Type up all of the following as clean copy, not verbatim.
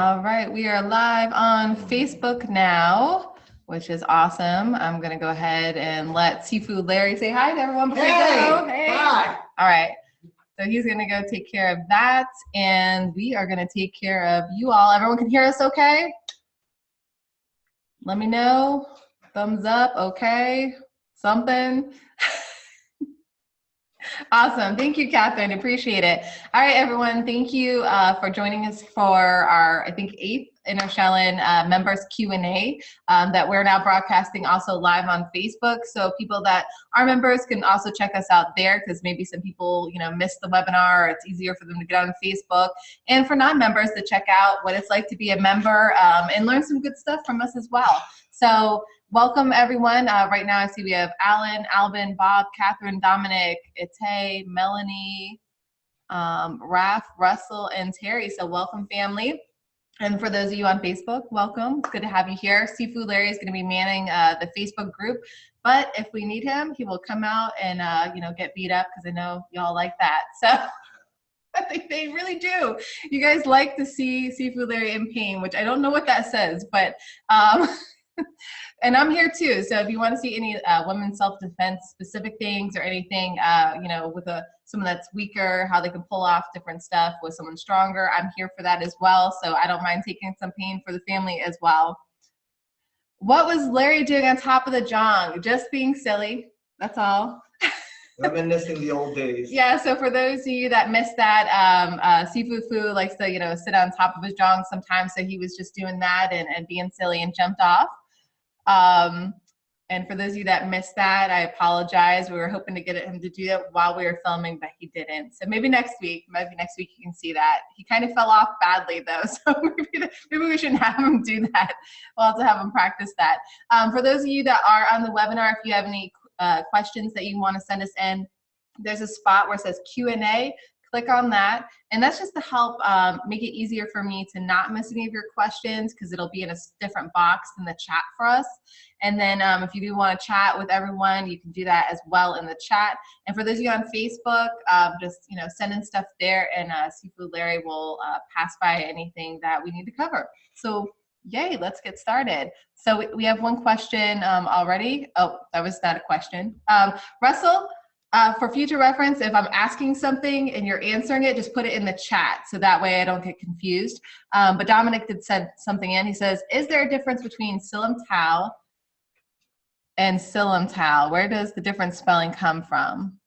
All right, we are live on Facebook now, which is awesome. I'm going to go ahead and let Sifu Larry say hi to everyone before we go. Hey! Hi! All right, so he's going to go take care of that, and we are going to take care of you all. Everyone can hear us okay? Let me know. Thumbs up, okay, something. Awesome. Thank you, Catherine. Appreciate it. All right, everyone. Thank you for joining us for our, I think, 8th Enter Shaolin members Q&A that we're now broadcasting also live on Facebook. So people that are members can also check us out there, because maybe some people, missed the webinar, or it's easier for them to get on Facebook. And for non-members to check out what it's like to be a member and learn some good stuff from us as well. So welcome, everyone. Right now I see we have Alan, Albin, Bob, Catherine, Dominic, Ite, Melanie, Raph, Russell, and Terry. So welcome, family. And for those of you on Facebook, welcome. It's good to have you here. Sifu Larry is going to be manning the Facebook group, but if we need him, he will come out and get beat up, because I know y'all like that. So I think they really do. You guys like to see Sifu Larry in pain, which I don't know what that says, but and I'm here too. So if you want to see any women's self-defense specific things, or anything, with someone that's weaker, how they can pull off different stuff with someone stronger, I'm here for that as well. So I don't mind taking some pain for the family as well. What was Larry doing on top of the jong? Just being silly. That's all. Reminiscing the old days. Yeah, so for those of you that missed that, Sifu Phu likes to, sit on top of his jong sometimes, so he was just doing that and being silly and jumped off. And for those of you that missed that, I apologize. We were hoping to get him to do that while we were filming, but he didn't. So maybe next week you can see that. He kind of fell off badly though, so maybe we shouldn't have him do that. We'll have to have him practice that. For those of you that are on the webinar, if you have any questions that you want to send us in, there's a spot where it says Q&A. Click on that, and that's just to help make it easier for me to not miss any of your questions, because it'll be in a different box than the chat for us. And then if you do want to chat with everyone, you can do that as well in the chat. And for those of you on Facebook, just send in stuff there, and Sifu Larry will pass by anything that we need to cover. So yay, let's get started. So we have one question already. Oh, that was not a question. Russell, for future reference, if I'm asking something and you're answering it, just put it in the chat, so that way I don't get confused. But Dominic did send something in. He says, is there a difference between Silam Tao and Silam Tao? Where does the different spelling come from?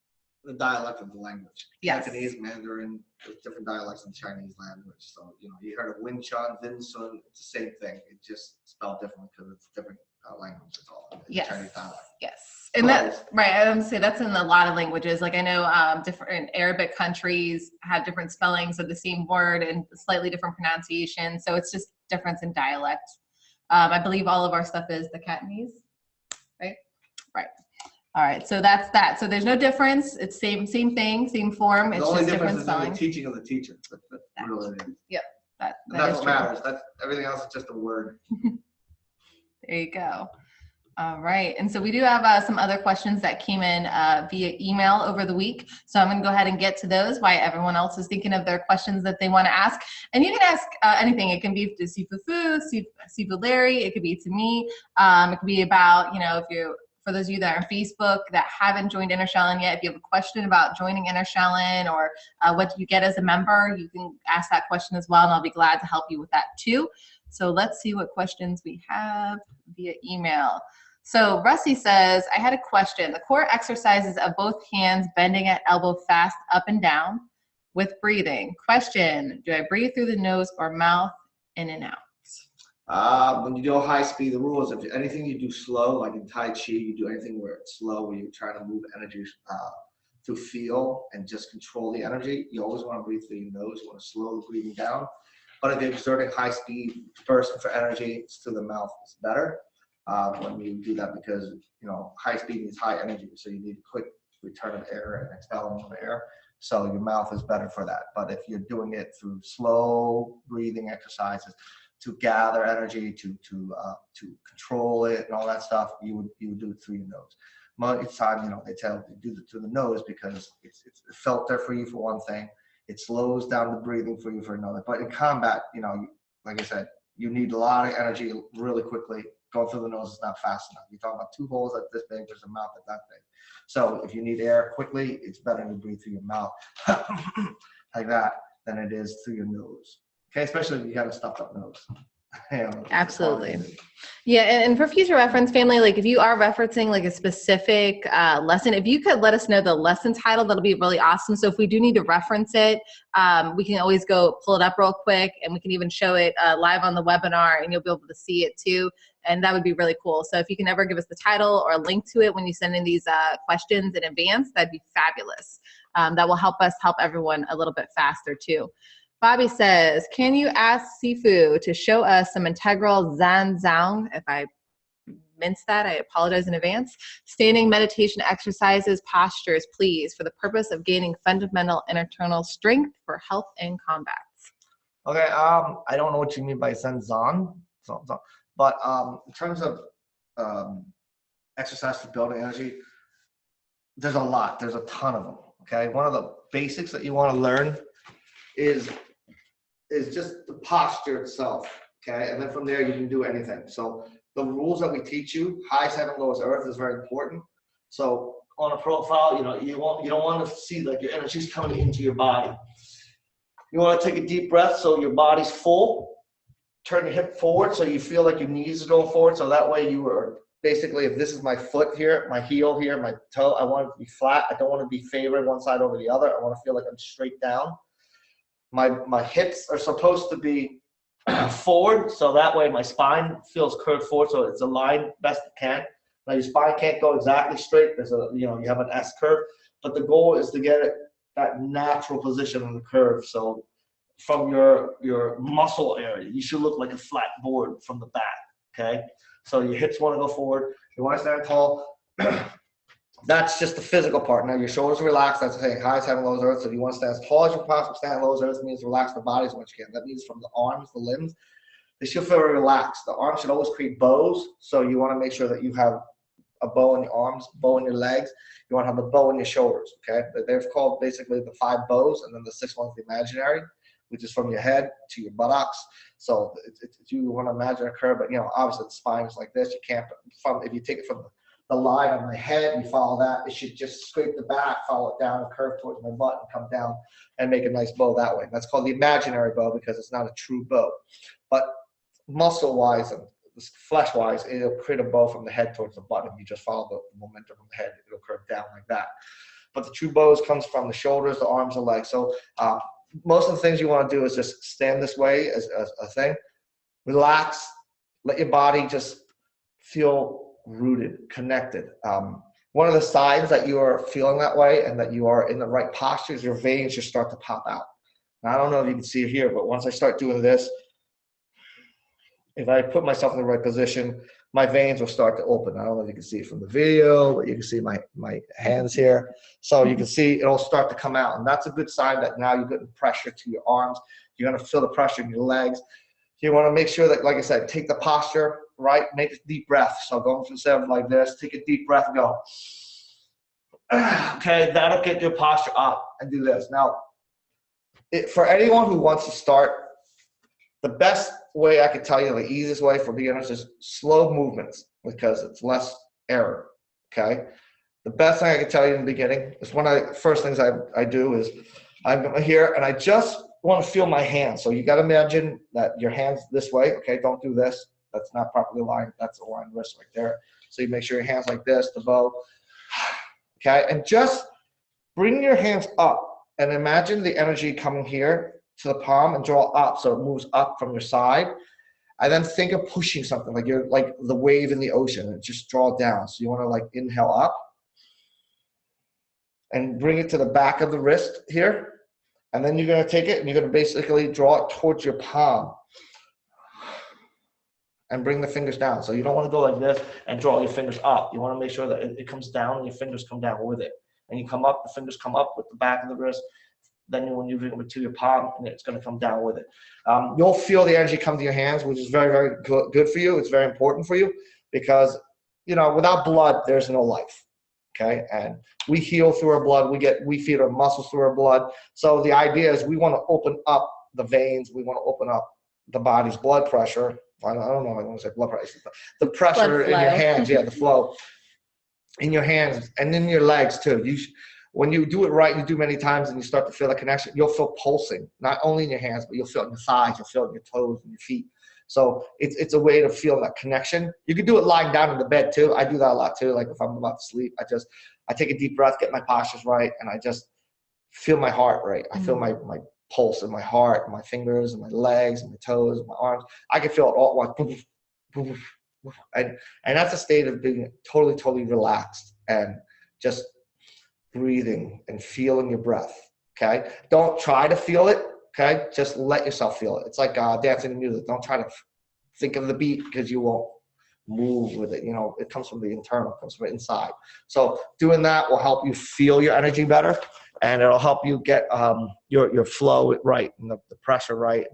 The dialect of the language. Yes. Japanese, Mandarin, there's different dialects in Chinese language. So, you heard of Wing Chun, Vin Sun, it's the same thing. It just spelled differently because it's different language. That's all. Yes. Chinese dialect. Yes. And that's right. I would say that's in a lot of languages. Like I know different Arabic countries have different spellings of the same word and slightly different pronunciation. So it's just difference in dialect. I believe all of our stuff is the Cantonese, right? Right. All right. So that's that. So there's no difference. It's same thing, same form. It's just different spelling. The teaching of the teacher. That's really it is. Yep. That's what matters. That's everything else is just a word. There you go. All right, and so we do have some other questions that came in via email over the week. So I'm going to go ahead and get to those while everyone else is thinking of their questions that they want to ask. And you can ask anything. It can be to Sifu Phu, Sifu Larry. It could be to me. It could be about, for those of you that are on Facebook that haven't joined Enter Shaolin yet, if you have a question about joining Enter Shaolin, or what do you get as a member, you can ask that question as well, and I'll be glad to help you with that too. So let's see what questions we have via email. So Rusty says, I had a question. The core exercises of both hands bending at elbow fast up and down with breathing. Question, do I breathe through the nose or mouth, in and out? When you do a high speed, the rule is if anything you do slow, like in Tai Chi, you do anything where it's slow, where you're trying to move energy to feel and just control the energy, you always want to breathe through your nose. You want to slow the breathing down. But if you're exerting high speed, bursting for energy, it's through the mouth is better. When you do that, because high speed means high energy, so you need a quick return of air and expelling of air. So your mouth is better for that. But if you're doing it through slow breathing exercises to gather energy, to control it and all that stuff, you would do it through your nose. Most time, they tell you to do it through the nose because it's felt there for you for one thing. It slows down the breathing for you for another. But in combat, like I said, you need a lot of energy really quickly. Going through the nose is not fast enough. You're talking about 2 holes that's this big, there's a mouth that's that big. So if you need air quickly, it's better to breathe through your mouth like that than it is through your nose. Okay, especially if you got a stuffed up nose. Absolutely. Yeah, and for future reference, family, like if you are referencing like a specific lesson, if you could let us know the lesson title, that'll be really awesome. So if we do need to reference it, we can always go pull it up real quick, and we can even show it live on the webinar, and you'll be able to see it too. And that would be really cool. So if you can ever give us the title or a link to it when you send in these questions in advance, that'd be fabulous. That will help us help everyone a little bit faster too. Bobby says, can you ask Sifu to show us some integral Zan Zhang? If I minced that, I apologize in advance. Standing meditation exercises, postures, please, for the purpose of gaining fundamental internal strength for health and combat. Okay, I don't know what you mean by Zan Zan, but in terms of exercise for building energy, there's a lot. There's a ton of them. Okay, one of the basics that you want to learn is just the posture itself, okay? And then from there, you can do anything. So the rules that we teach you, highest heaven, lowest earth, is very important. So on a profile, you don't want to see like your energy's coming into your body. You want to take a deep breath so your body's full. Turn your hip forward so you feel like your knees are going forward. So that way you are basically, if this is my foot here, my heel here, my toe, I want it to be flat. I don't want to be favored one side over the other. I want to feel like I'm straight down. My hips are supposed to be forward, so that way my spine feels curved forward, so it's aligned best it can. Now your spine can't go exactly straight. There's you have an S curve, but the goal is to get it that natural position on the curve. So from your muscle area, you should look like a flat board from the back. Okay, so your hips want to go forward. You want to stand tall. That's just the physical part. Now your shoulders are relaxed. That's the thing. Highest heaven, lowest earth. So if you want to stand as tall as you possibly stand, lowest earth means relax the body as much as you can. That means from the arms, the limbs, they should feel relaxed. The arms should always create bows. So you want to make sure that you have a bow in your arms, bow in your legs. You want to have a bow in your shoulders. Okay, they're called basically the 5 bows, and then the 6th one's the imaginary, which is from your head to your buttocks. So you want to imagine a curve, but obviously the spine is like this. You can't if you take it from the line on my head, you follow that, it should just scrape the back, follow it down, and curve towards my butt, and come down and make a nice bow that way. That's called the imaginary bow because it's not a true bow. But muscle-wise and flesh-wise, it'll create a bow from the head towards the butt. If you just follow the momentum from the head, it'll curve down like that. But the true bows comes from the shoulders, the arms, the legs. So most of the things you want to do is just stand this way as a thing. Relax. Let your body just feel rooted, connected. One of the signs that you are feeling that way and that you are in the right posture is your veins just start to pop out. Now, I don't know if you can see it here, but once I start doing this, if I put myself in the right position, my veins will start to open. I don't know if you can see it from the video, but you can see my hands here. So you can see it'll start to come out. And that's a good sign that now you're getting pressure to your arms. You're going to feel the pressure in your legs. You want to make sure that, like I said, take the posture, right? Make a deep breath. So going from 7 like this, take a deep breath and go. Okay, that'll get your posture up and do this. Now, for anyone who wants to start, the best way I could tell you, the easiest way for beginners is slow movements because it's less error, okay? The best thing I can tell you in the beginning is one of the first things I do is I'm here and I just want to feel my hands. So you got to imagine that your hands this way, okay? Don't do this. That's not properly aligned. That's a aligned wrist right there. So you make sure your hands like this, the bow, okay? And just bring your hands up and imagine the energy coming here to the palm and draw up so it moves up from your side. And then think of pushing something like you're like the wave in the ocean and just draw down. So you want to like inhale up and bring it to the back of the wrist here. And then you're going to take it and you're going to basically draw it towards your palm and bring the fingers down. So you don't want to go like this and draw your fingers up. You want to make sure that it comes down and your fingers come down with it. And you come up, the fingers come up with the back of the wrist. Then when you bring it to your palm, and it's going to come down with it. You'll feel the energy come to your hands, which is very, very good for you. It's very important for you because, without blood, there's no life. Okay, and we heal through our blood. We feed our muscles through our blood. So the idea is we want to open up the veins. We want to open up the body's blood pressure. I don't know if I want to say blood pressure. The pressure in your hands, the flow in your hands and in your legs too. When you do it right, you do many times and you start to feel the connection, you'll feel pulsing, not only in your hands, but you'll feel it in your thighs, you'll feel it in your toes and your feet. So it's a way to feel that connection. You can do it lying down in the bed too. I do that a lot too. Like if I'm about to sleep, I take a deep breath, get my postures right, and I just feel my heart right. I feel my pulse in my heart, my fingers and my legs and my toes and my arms. I can feel it all at once. And that's a state of being totally relaxed and just breathing and feeling your breath. Okay, don't try to feel it. Okay, just let yourself feel it. It's like dancing to music. Don't try to think of the beat because you won't move with it. It comes from the internal, it comes from inside. So doing that will help you feel your energy better, and it'll help you get your flow right and the pressure right,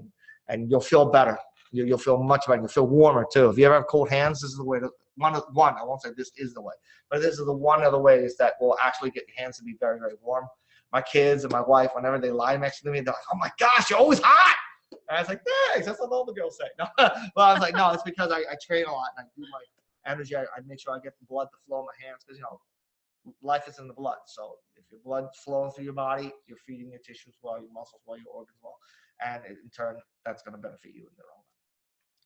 and you'll feel better. You'll feel much better. You'll feel warmer too. If you ever have cold hands, this is the way to one. I won't say this is the way, but this is the one of the ways that will actually get your hands to be very warm. My kids and my wife, whenever they lie next to me, they're like, "Oh my gosh, you're always hot." And I was like, "Thanks." That's what all the girls say. No, well, I was like, "No, it's because I train a lot and I do my energy. I make sure I get the blood to flow in my hands because life is in the blood. So if your blood's flowing through your body, you're feeding your tissues well, your muscles well, your organs well, and in turn, that's going to benefit you in the long run."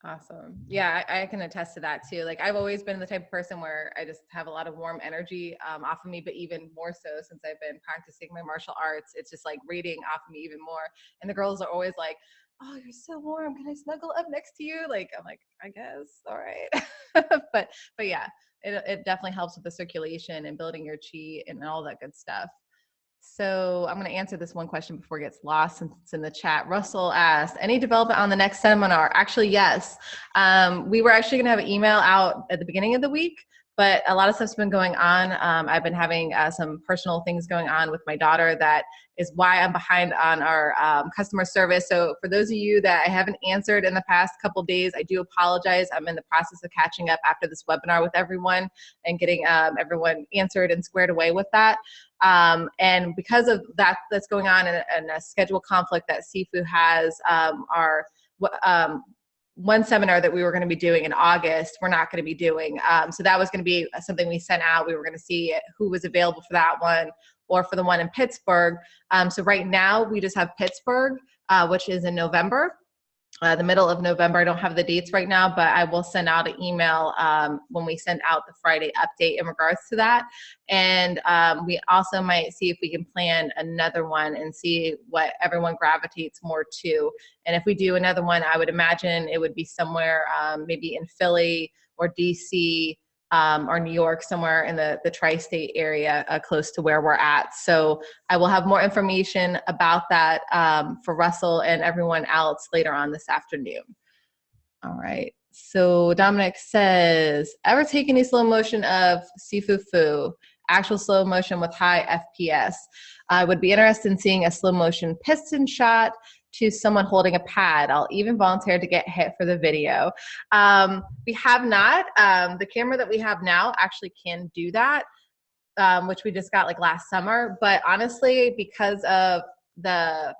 Awesome. Yeah, I can attest to that too. Like I've always been the type of person where I just have a lot of warm energy off of me, but even more so since I've been practicing my martial arts, it's just like radiating off of me even more. And the girls are always like, "Oh, you're so warm. Can I snuggle up next to you?" Like, I'm like, "I guess. All right." but yeah, it definitely helps with the circulation and building your chi and all that good stuff. So I'm going to answer this one question before it gets lost since it's in the chat. Russell asked, any development on the next seminar? Actually, yes. We were actually going to have an email out at the beginning of the week, but a lot of stuff's been going on. I've been having some personal things going on with my daughter. That is why I'm behind on our customer service. So for those of you that I haven't answered in the past couple of days, I do apologize. I'm in the process of catching up after this webinar with everyone and getting everyone answered and squared away with that. And because of that's going on and a schedule conflict that Sifu has, one seminar that we were going to be doing in August, we're not going to be doing. So that was going to be something we sent out. We were going to see who was available for that one or for the one in Pittsburgh. So right now we just have Pittsburgh, which is in November. The middle of November. I don't have the dates right now, but I will send out an email when we send out the Friday update in regards to that. And we also might see if we can plan another one and see what everyone gravitates more to. And if we do another one, I would imagine it would be somewhere maybe in Philly or DC or New York, somewhere in the tri-state area close to where we're at. So I will have more information about that for Russell and everyone else later on this afternoon. All right. So Dominic says, ever take any slow motion of Sifu Phu, actual slow motion with high FPS? I would be interested in seeing a slow motion piston shot to someone holding a pad. I'll even volunteer to get hit for the video. We have not. The camera that we have now actually can do that, which we just got like last summer. But honestly, because of the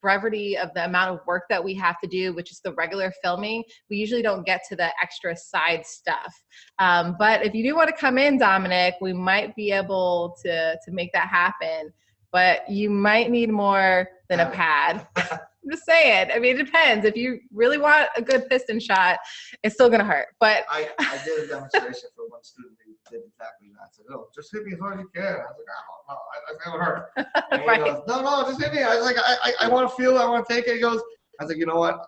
brevity of the amount of work that we have to do, which is the regular filming, we usually don't get to the extra side stuff. But if you do want to come in, Dominic, we might be able to make that happen. But you might need more than a pad. I'm just saying. I mean, it depends. If you really want a good piston shot, it's still gonna hurt. But I did a demonstration for one student who did exactly that. I said, "Oh, just hit me as hard as you can." I was like, "Oh, no, that would hurt." And right. He goes, "No, just hit me." I was like, "I want to feel it. I want to take it." He goes, I was like, "You know what?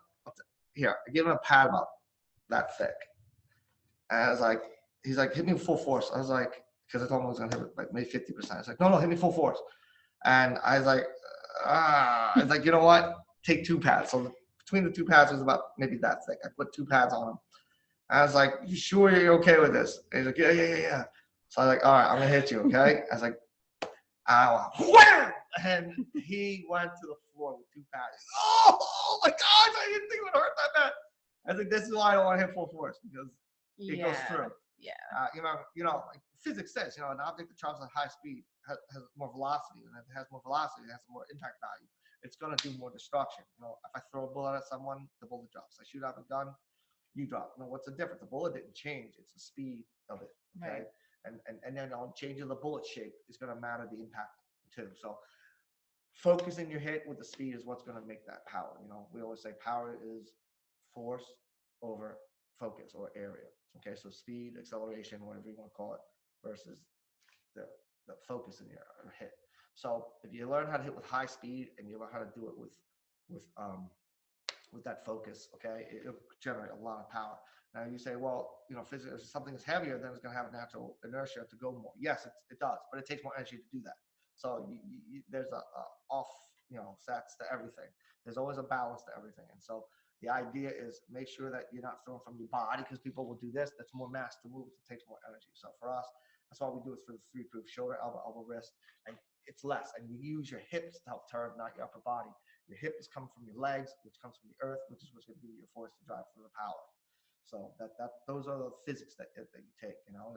Here, I gave him a pad about that thick." And I was like, he's like, "Hit me full force." I was like, because I told him I was gonna hit it like maybe 50%. I was like, "No, hit me full force." And I was like, I was like, "You know what? Take 2 pads." So between the 2 pads was about maybe that thick. I put 2 pads on him. I was like, "You sure you're okay with this?" And he's like, yeah. So I was like, "All right, I'm gonna hit you, okay?" I was like, "Ow!" And he went to the floor with 2 pads. Oh my gosh! I didn't think it would hurt that bad. I was like, "This is why I don't want to hit full force because it goes through." Yeah. Like physics says, an object that travels at high speed has more velocity, and if it has more velocity, it has more impact value. it's going to do more destruction. You know, if I throw a bullet at someone, the bullet drops. I shoot out a gun, you drop. You know, what's the difference? The bullet didn't change. It's the speed of it. Okay. Right. And then changing the bullet shape is going to matter the impact too. So focusing your hit with the speed is what's going to make that power. You know, we always say power is force over focus or area. Okay. So speed, acceleration, whatever you want to call it, versus the focus in your hit. So if you learn how to hit with high speed and you learn how to do it with that focus, okay, it'll generate a lot of power. Now you say, well, you know, physically, if something is heavier, then it's going to have a natural inertia to go more. Yes, it does, but it takes more energy to do that. So there's a off, you know, sets to everything. There's always a balance to everything. And so the idea is make sure that you're not throwing from your body, because people will do this. That's more mass to move. It takes more energy. So for us, that's why we do it for the 3-proof: shoulder, elbow, wrist, and it's less. And you use your hips to help turn, not your upper body. Your hip is coming from your legs, which comes from the earth, which is what's going to be your force to drive for the power. So those are the physics that you take. You know,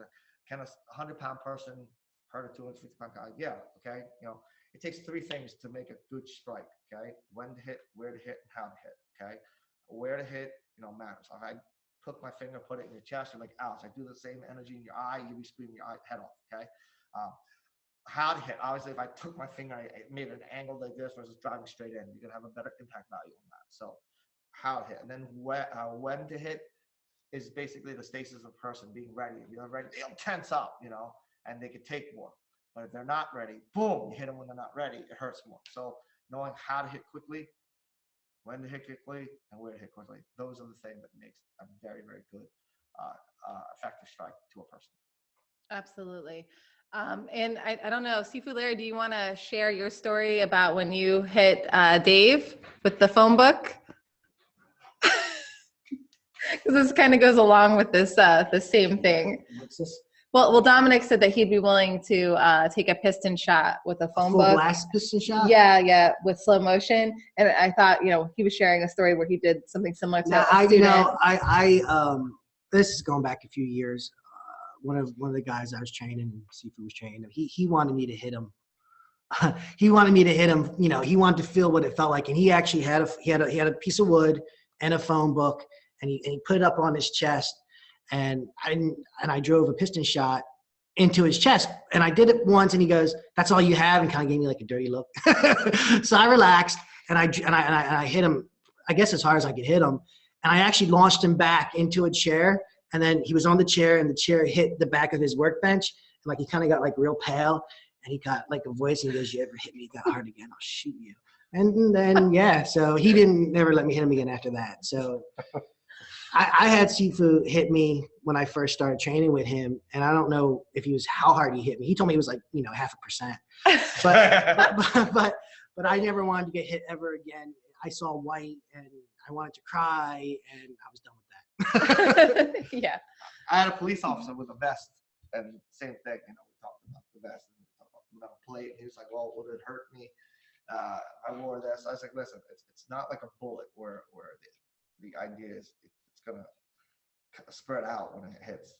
can a 100-pound person hurt a 250-pound guy? Yeah. Okay. You know, it takes 3 things to make a good strike. Okay. When to hit, where to hit, and how to hit. Okay. Where to hit, you know, matters. If I hook my finger, put it in your chest, you're like, ouch. I do the same energy in your eye, you'll be screaming your head off. Okay. How to hit. Obviously, if I took my finger, I made an angle like this versus driving straight in, you're gonna have a better impact value on that. So how to hit, and then when to hit is basically the stasis of a person being ready. If you're ready, they'll tense up, you know, and they could take more. But if they're not ready, boom, you hit them when they're not ready, it hurts more. So knowing how to hit quickly, when to hit quickly, and where to hit quickly, those are the things that makes a very, very good effective strike to a person. Absolutely. And I don't know, Sifu Larry, do you want to share your story about when you hit Dave with the phone book? Because this kind of goes along with this the same thing. What's this? Well, Dominic said that he'd be willing to take a piston shot with a phone full book. blast piston shot? Yeah, with slow motion. And I thought, you know, he was sharing a story where he did something similar to a student. You know, this is going back a few years. One of the guys I was training, Sifu was training, he wanted me to hit him. He wanted me to hit him. You know, he wanted to feel what it felt like, and he actually had a piece of wood and a phone book, and he put it up on his chest, and I drove a piston shot into his chest, and I did it once, and he goes, "That's all you have," and kind of gave me like a dirty look. So I relaxed, and I hit him, I guess as hard as I could hit him, and I actually launched him back into a chair, and then he was on the chair, and the chair hit the back of his workbench, and like he kind of got like real pale, and he got like a voice, and he goes, "You ever hit me that hard again, I'll shoot you." And then yeah, so he didn't never let me hit him again after that. So I had Sifu hit me when I first started training with him, and I don't know if he was how hard he hit me. He told me it was like, you know, 0.5%. But I never wanted to get hit ever again. I saw white and I wanted to cry, and I was done with that. Yeah. I had a police officer with a vest, and same thing, you know, we talked about the vest and we talked about the metal plate. And he was like, "Well, would it hurt me? I wore this." I was like, "Listen, it's not like a bullet where the idea is it's gonna spread out when it hits."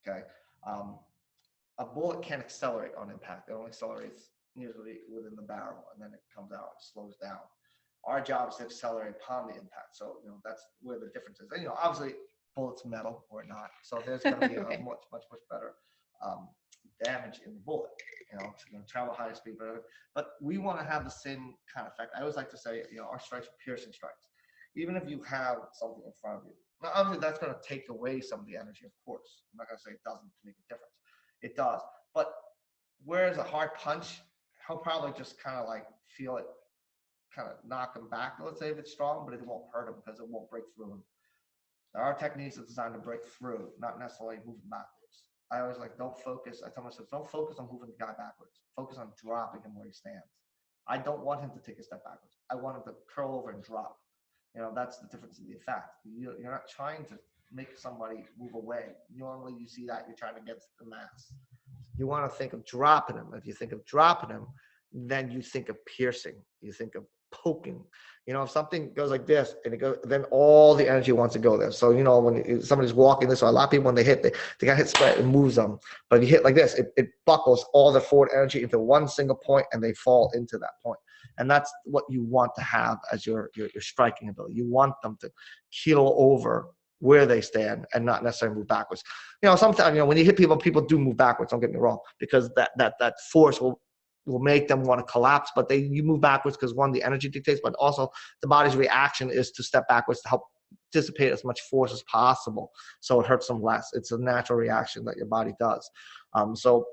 Okay, a bullet can't accelerate on impact. It only accelerates usually within the barrel, and then it comes out and slows down. Our job is to accelerate upon the impact. So, you know, that's where the difference is. And, you know, obviously bullets metal or not. So there's going to be a much better damage in the bullet. You know, it's going to travel high speed, but we want to have the same kind of effect. I always like to say, you know, our strikes are piercing strikes. Even if you have something in front of you. Now, obviously that's going to take away some of the energy, of course. I'm not going to say it doesn't make a difference. It does. But whereas a hard punch, he'll probably just kind of like feel it kind of knock him back, let's say, if it's strong, but it won't hurt him because it won't break through him. There are techniques that are designed to break through, not necessarily moving backwards. I always like, don't focus. I tell myself, don't focus on moving the guy backwards. Focus on dropping him where he stands. I don't want him to take a step backwards. I want him to curl over and drop. You know, that's the difference in the effect. You're not trying to make somebody move away. Normally you see that you're trying to get to the mass. You want to think of dropping him. If you think of dropping him, then you think of piercing. You think of poking. You know, if something goes like this and it goes, then all the energy wants to go there. So, you know, when somebody's walking this way, a lot of people, when they hit, they got hit spread, it moves them. But if you hit like this, it buckles all the forward energy into one single point and they fall into that point. And that's what you want to have as your striking ability. You want them to keel over where they stand and not necessarily move backwards. Sometimes, when you hit people, people do move backwards, don't get me wrong, because that force will make them want to collapse, but you move backwards because, one, the energy dictates, but also the body's reaction is to step backwards to help dissipate as much force as possible, so it hurts them less. It's a natural reaction that your body does. So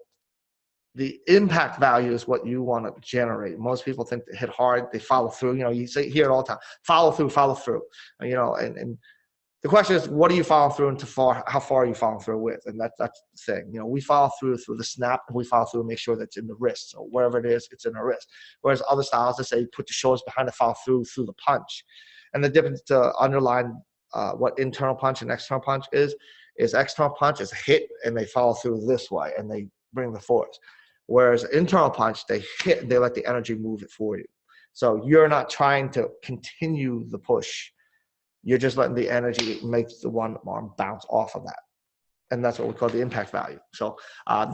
the impact value is what you want to generate. Most people think they hit hard, they follow through. You hear it all the time: follow through. And the question is, what are you following through, and how far are you following through with? And that's the thing. We follow through the snap, and we follow through and make sure that's in the wrist. So wherever it is, it's in the wrist. Whereas other styles, they say you put the shoulders behind the follow through the punch. And the difference to underline what internal punch and external punch is external punch is a hit, and they follow through this way, and they bring the force. Whereas internal punch, they hit, they let the energy move it for you. So you're not trying to continue the push. You're just letting the energy make the one arm bounce off of that. And that's what we call the impact value. So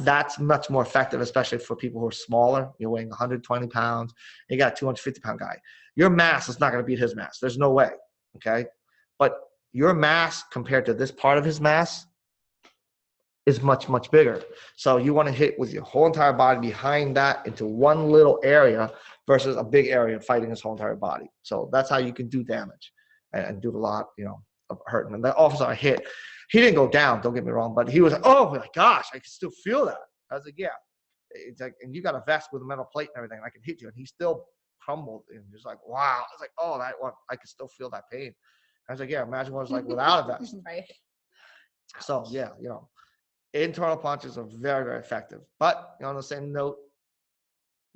that's much more effective, especially for people who are smaller. You're weighing 120 pounds. You got a 250-pound guy. Your mass is not going to beat his mass. There's no way, okay? But your mass compared to this part of his mass is much, much bigger. So you want to hit with your whole entire body behind that into one little area versus a big area fighting his whole entire body. So that's how you can do damage and do a lot, of hurting. And that officer I hit, he didn't go down, don't get me wrong, but he was like, oh my gosh, I can still feel that. I was like, yeah. It's like, and you got a vest with a metal plate and everything, and I can hit you. And he still crumbled and just like, wow. I was like, oh, that one, I can still feel that pain. I was like, yeah, imagine what it's like without a vest. Right. So yeah, internal punches are very, very effective. But on the same note,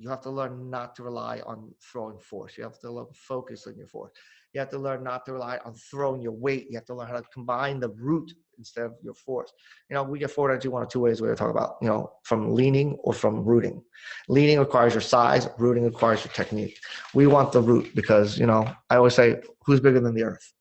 you have to learn not to rely on throwing force. You have to learn to focus on your force. You have to learn not to rely on throwing your weight. You have to learn how to combine the root instead of your force. We get forward energy one of two ways. We're going to talk about, from leaning or from rooting. Leaning requires your size. Rooting requires your technique. We want the root because, I always say, who's bigger than the earth?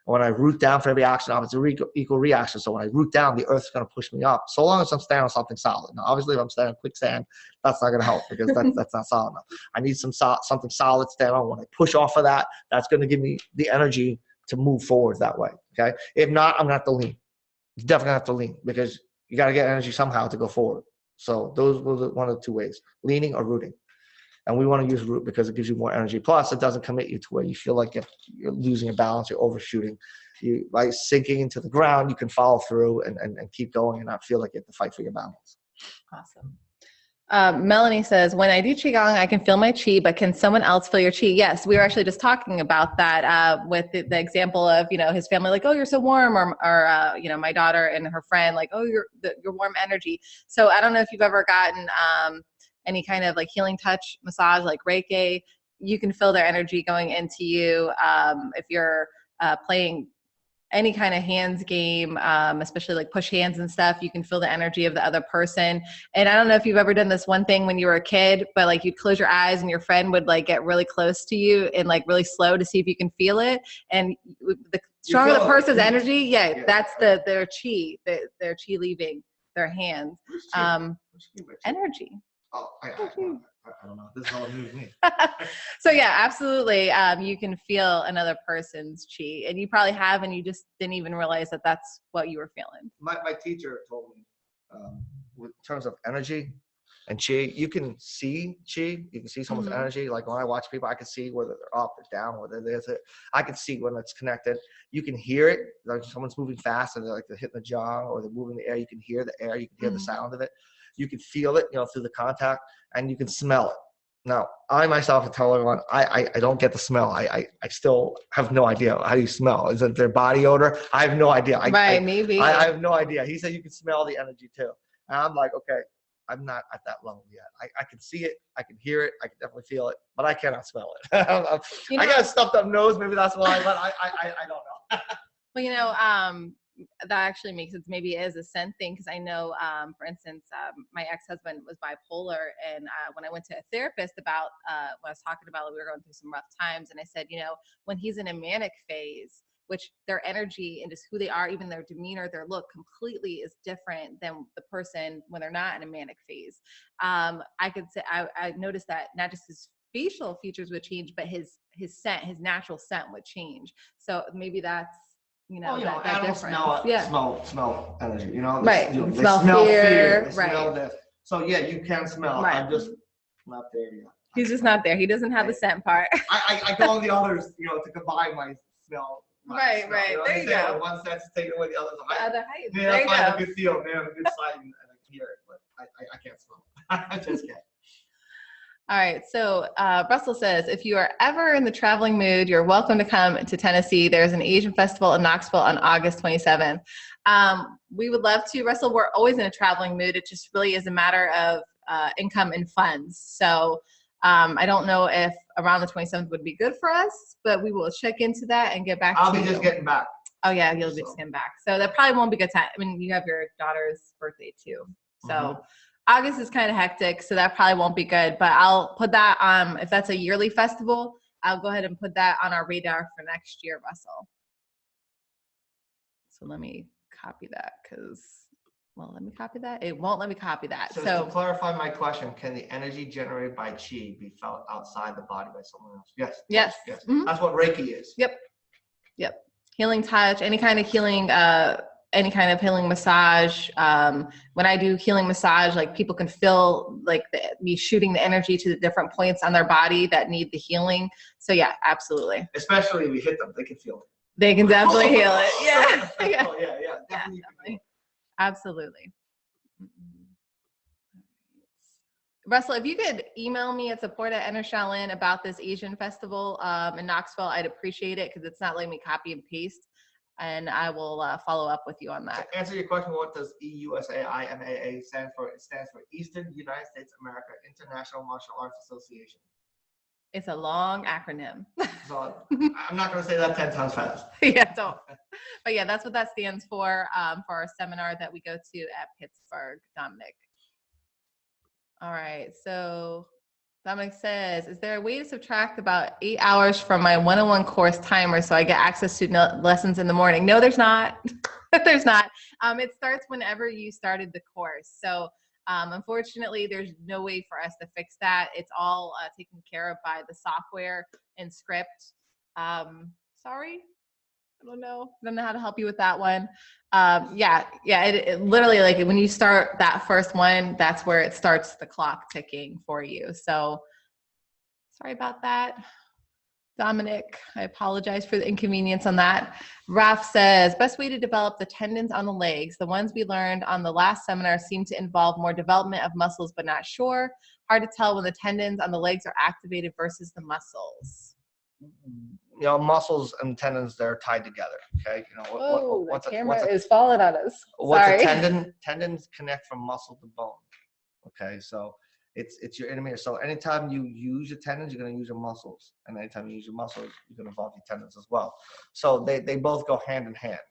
When I root down for every action, it's an equal reaction. So when I root down, the earth's going to push me up. So long as I'm standing on something solid. Now, obviously, if I'm standing on quicksand, that's not going to help because that's not solid enough. I need something solid to stand on. When I push off of that, that's going to give me the energy to move forward that way. Okay. If not, I'm going to have to lean. You definitely have to lean because you got to get energy somehow to go forward. So those were one of the two ways: leaning or rooting. And we want to use root because it gives you more energy. Plus, it doesn't commit you to where you feel like you're losing your balance, you're overshooting. By sinking into the ground, you can follow through and keep going and not feel like you have to fight for your balance. Awesome. Melanie says, when I do Qigong, I can feel my Qi, but can someone else feel your Qi? Yes, we were actually just talking about that with the example of, his family, like, oh, you're so warm, or my daughter and her friend, like, oh, you're warm energy. So I don't know if you've ever gotten any kind of like healing touch massage, like Reiki. You can feel their energy going into you. If you're playing any kind of hands game, especially like push hands and stuff, you can feel the energy of the other person. And I don't know if you've ever done this one thing when you were a kid, but like you'd close your eyes and your friend would like get really close to you and like really slow to see if you can feel it. And the stronger the person's energy, that's their Qi, their Qi leaving their hands. Energy. Oh, I don't know. This is all new to me. So yeah, absolutely. You can feel another person's Qi, and you probably have, and you just didn't even realize that that's what you were feeling. My teacher told me, in terms of energy and Qi, you can see Qi. You can see someone's energy. Like when I watch people, I can see whether they're up or down, whether there's it. I can see when it's connected. You can hear it. Like someone's moving fast and they're hitting the jong or they're moving the air. You can hear the air. You can hear the sound of it. You can feel it, through the contact, and you can smell it. Now, I myself can tell everyone, I don't get the smell. I still have no idea how you smell. Is it their body odor? I have no idea. Maybe. I have no idea. He said you can smell the energy too. And I'm like, okay, I'm not at that level yet. I can see it. I can hear it. I can definitely feel it, but I cannot smell it. I got a stuffed up nose. Maybe that's why, but I don't know. Well, that actually makes sense. Maybe it is a scent thing, because I know, for instance, my ex-husband was bipolar, and when I went to a therapist about when I was talking about we were going through some rough times, and I said, when he's in a manic phase, which their energy and just who they are, even their demeanor, their look completely is different than the person when they're not in a manic phase. I could say I noticed that not just his facial features would change, but his scent, his natural scent would change. So maybe that's, you know, that animals difference. smell energy, you know? Right. You know, they Smell fear, they smell this. So yeah, you can smell. Right. I'm just not there yet. He's just not there. He doesn't have the scent part. I go on the others, you know, to combine my smell. Right. You know, There you go. One sense is taken away, the others are The heightened. other height. Yeah, There you I go. have a good feel, man. I have a good sight, and I can hear it, but I can't smell it. I just can't. All right. So Russell says, if you are ever in the traveling mood, you're welcome to come to Tennessee. There's an Asian festival in Knoxville on August 27th. We would love to. Russell, we're always in a traveling mood. It just really is a matter of income and funds. So I don't know if around the 27th would be good for us, but we will check into that and get back to you. I'll be just getting back. Oh, yeah, you'll be just getting back. So that probably won't be a good time. I mean, you have your daughter's birthday too. So August is kind of hectic, so that probably won't be good. But I'll put that if that's a yearly festival, I'll go ahead and put that on our radar for next year, Russell. So let me copy that let me copy that. It won't let me copy that. So to clarify my question, can the energy generated by Qi be felt outside the body by someone else? Yes. Yes. Mm-hmm. That's what Reiki is. Yep. Healing touch, any kind of healing massage. When I do healing massage, like people can feel like me shooting the energy to the different points on their body that need the healing. So yeah, absolutely. Especially if you hit them, they can feel it. They can definitely heal it. Yeah. Yeah. Definitely. Absolutely. Russell, if you could email me at support@Enter about this Asian festival in Knoxville, I'd appreciate it because it's not letting me copy and paste, and I will follow up with you on that. To answer your question, what does EUSAIMAA stand for? It stands for Eastern United States America International Martial Arts Association. It's a long acronym. So I'm not going to say that 10 times fast. Yeah, don't. But yeah, that's what that stands for our seminar that we go to at Pittsburgh, Dominic. All right, so Dominic says, is there a way to subtract about 8 hours from my one-on-one course timer so I get access to lessons in the morning? No, there's not. There's not. It starts whenever you started the course. So unfortunately, there's no way for us to fix that. It's all taken care of by the software and script. Sorry. I don't know how to help you with that one. It literally, like when you start that first one, that's where it starts the clock ticking for you. So sorry about that, Dominic. I apologize for the inconvenience on that. Raf says, best way to develop the tendons on the legs. The ones we learned on the last seminar seem to involve more development of muscles, but not sure. Hard to tell when the tendons on the legs are activated versus the muscles. You know, muscles and tendons, they're tied together. Okay. You know, the camera is falling on us. Sorry. Tendons connect from muscle to bone. Okay. So it's your enemy. So anytime you use your tendons, you're going to use your muscles. And anytime you use your muscles, you're going to involve your tendons as well. So they both go hand in hand.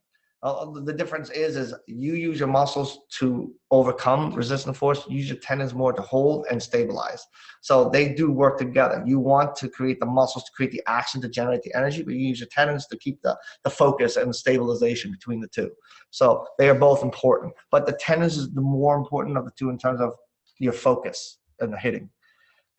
The difference is you use your muscles to overcome resistant force. You use your tendons more to hold and stabilize. So they do work together. You want to create the muscles to create the action to generate the energy, but you use your tendons to keep the focus and the stabilization between the two. So they are both important, but the tendons is the more important of the two in terms of your focus and the hitting.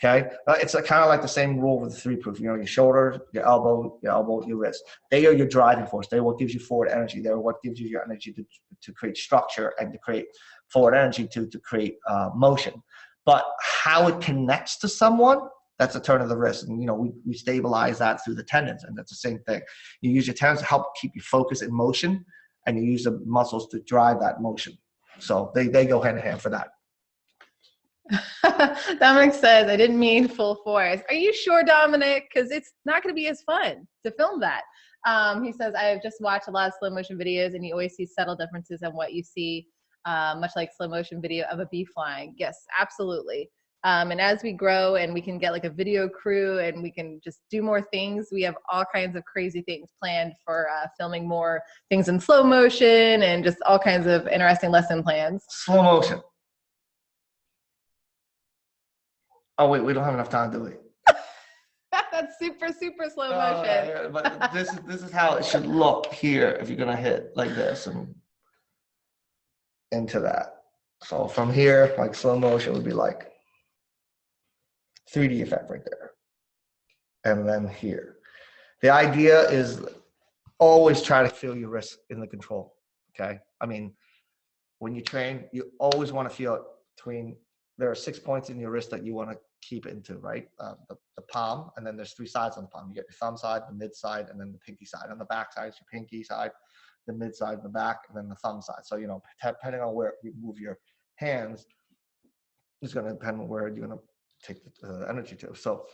Okay, it's kind of like the same rule with the 3-proof. You know, your shoulder, your elbow, your wrist. They are your driving force. They are what gives you forward energy. They're what gives you your energy to create structure and to create forward energy to create motion. But how it connects to someone, that's a turn of the wrist. And, you know, we stabilize that through the tendons, and that's the same thing. You use your tendons to help keep you focused in motion, and you use the muscles to drive that motion. So they go hand in hand for that. Dominic says, I didn't mean full force. Are you sure, Dominic? Because it's not going to be as fun to film that. He says, I have just watched a lot of slow motion videos, and you always see subtle differences in what you see, much like slow motion video of a bee flying. Yes, absolutely. And as we grow and we can get like a video crew and we can just do more things, we have all kinds of crazy things planned for filming more things in slow motion and just all kinds of interesting lesson plans. Slow motion. Oh wait, we don't have enough time, do we? That's super slow motion. Yeah, but this is how it should look here if you're gonna hit like this and into that. So from here, like slow motion would be like 3D effect right there. and then here. The idea is always try to feel your wrist in the control, okay? I mean, when you train, you always want to feel it between, there are 6 points in your wrist that you want to keep it into, right? The palm, and then there's 3 sides on the palm. You get your thumb side, the mid side, and then the pinky side. On the back side is your pinky side, the mid side, the back, and then the thumb side. So, you know, depending on where you move your hands, is going to depend on where you're going to take the energy to. So,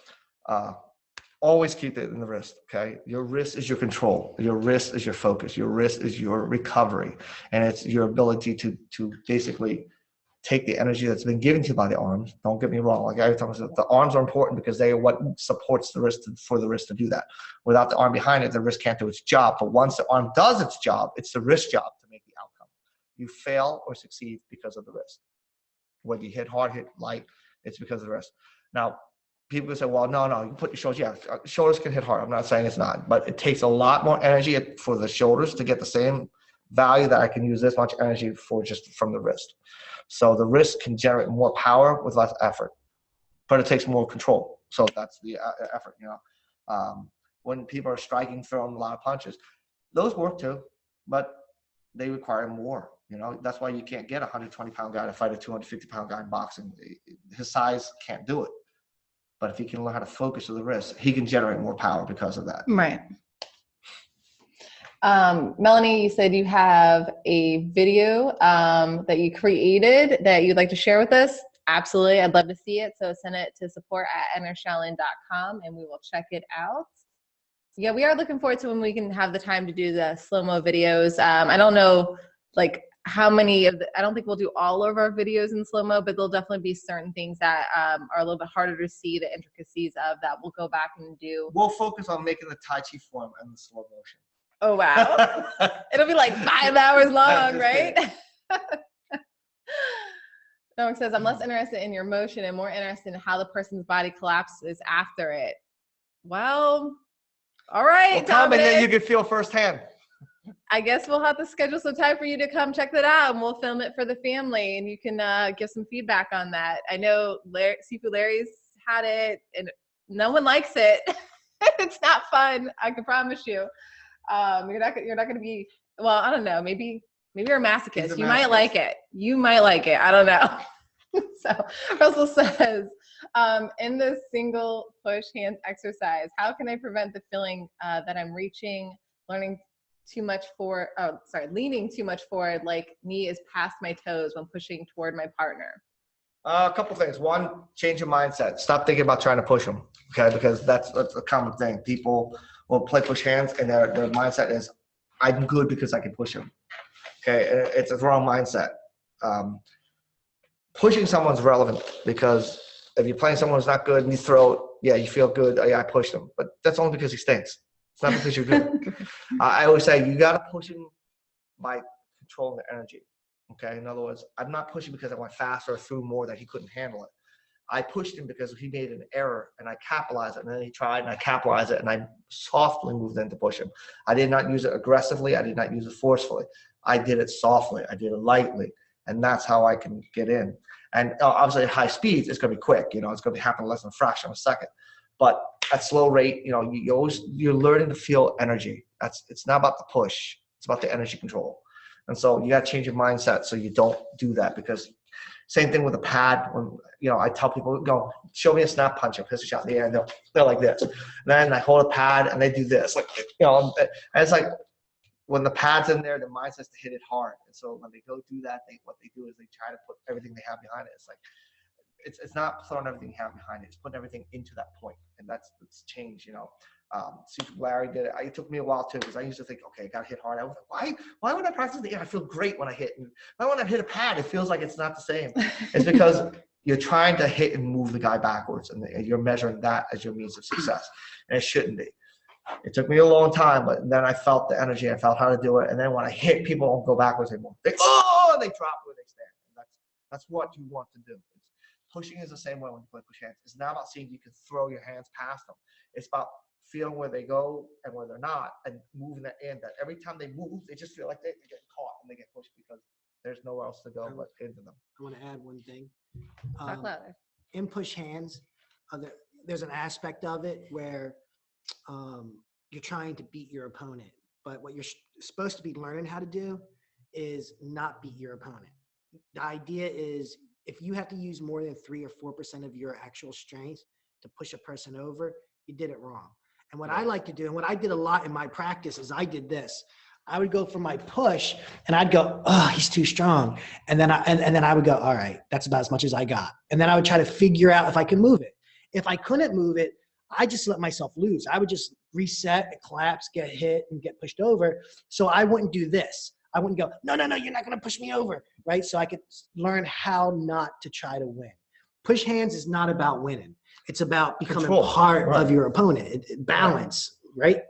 always keep it in the wrist, okay? Your wrist is your control. Your wrist is your focus. Your wrist is your recovery. And it's your ability to basically take the energy that's been given to you by the arms. Don't get me wrong. Like every time I said, the arms are important because they are what supports the wrist for the wrist to do that. Without the arm behind it, the wrist can't do its job. But once the arm does its job, it's the wrist job to make the outcome. You fail or succeed because of the wrist. Whether you hit hard, hit light, it's because of the wrist. Now, people can say, well, no, you put your shoulders. Yeah, shoulders can hit hard. I'm not saying it's not, but it takes a lot more energy for the shoulders to get the same value that I can use this much energy for just from the wrist. So the wrist can generate more power with less effort, but it takes more control. So that's the effort, you know. When people are striking, throwing a lot of punches, those work too, but they require more. You know, that's why you can't get a 120-pound guy to fight a 250-pound guy in boxing. His size can't do it. But if he can learn how to focus with the wrist, he can generate more power because of that. Right. Melanie, you said you have a video that you created that you'd like to share with us. Absolutely. I'd love to see it. So send it to support@entershaolin.com and we will check it out. Yeah, we are looking forward to when we can have the time to do the slow-mo videos. I don't know, like, how many of I don't think we'll do all of our videos in slow-mo, but there'll definitely be certain things that are a little bit harder to see the intricacies of that we'll go back and do. We'll focus on making the Tai Chi form and the slow motion. Oh, wow. It'll be like 5 hours long, right? No, says, I'm less interested in your motion and more interested in how the person's body collapses after it. Well, all right. Well, come and then you can feel firsthand. I guess we'll have to schedule some time for you to come check that out, and we'll film it for the family, and you can give some feedback on that. I know Sifu Larry's had it, and no one likes it. It's not fun. I can promise you. You're not going to be. Well, I don't know. Maybe you're a masochist. You might like it. You might like it. I don't know. So Russell says, in the single push hands exercise, how can I prevent the feeling that I'm leaning too much forward, like knee is past my toes when pushing toward my partner? A couple things. One, change your mindset. Stop thinking about trying to push them, okay? Because that's a common thing. People will play push hands, and their mindset is, I'm good because I can push him. Okay, it's a wrong mindset. Pushing someone's relevant because if you're playing someone who's not good and you throw it, yeah, you feel good. Oh, yeah, I pushed him. But that's only because he stinks. It's not because you're good. I always say you got to push him by controlling the energy. Okay, in other words, I'm not pushing because I went faster or threw more that he couldn't handle it. I pushed him because he made an error and I capitalized it, and then he tried and I capitalized it, and I softly moved in to push him. I did not use it aggressively. I did not use it forcefully. I did it softly. I did it lightly, and that's how I can get in. And obviously at high speeds, it's going to be quick. You know, it's going to happen in less than a fraction of a second. But at slow rate, you know, you're learning to feel energy. It's not about the push. It's about the energy control. And so you got to change your mindset so you don't do that, because same thing with a pad. When, you know, I tell people, go, show me a snap punch, a piss a shot in the air, and they're like this. And then I hold a pad and they do this. Like, you know, and it's like when the pad's in there, the mindset's to hit it hard. And so when they go do that, what they do is they try to put everything they have behind it. It's like, it's not throwing everything you have behind it. It's putting everything into that point. And that's change, you know. Larry did it. It took me a while too, because I used to think, okay, I got to hit hard. I was like, why would I practice the air? I feel great when I hit. And why when I hit a pad, it feels like it's not the same. It's because you're trying to hit and move the guy backwards, and you're measuring that as your means of success. And it shouldn't be. It took me a long time, but then I felt the energy. I felt how to do it. And then when I hit, people don't go backwards anymore. They drop where they stand. And that's what you want to do. Pushing is the same way when you play push hands. It's not about seeing you can throw your hands past them. It's about feeling where they go and where they're not, and moving that in. That every time they move, they just feel like they get caught and they get pushed because there's nowhere else to go but into them. I want to add one thing. Talk louder. In push hands, there's an aspect of it where you're trying to beat your opponent, but what you're supposed to be learning how to do is not beat your opponent. The idea is if you have to use more than 3 or 4% of your actual strength to push a person over, you did it wrong. And what I like to do, and what I did a lot in my practice, is I did this. I would go for my push, and I'd go, oh, he's too strong. And then I would go, all right, that's about as much as I got. And then I would try to figure out if I could move it. If I couldn't move it, I just let myself lose. I would just reset, collapse, get hit, and get pushed over. So I wouldn't do this. I wouldn't go, no, you're not going to push me over, right? So I could learn how not to try to win. Push hands is not about winning. It's about becoming part of your opponent. Balance, right?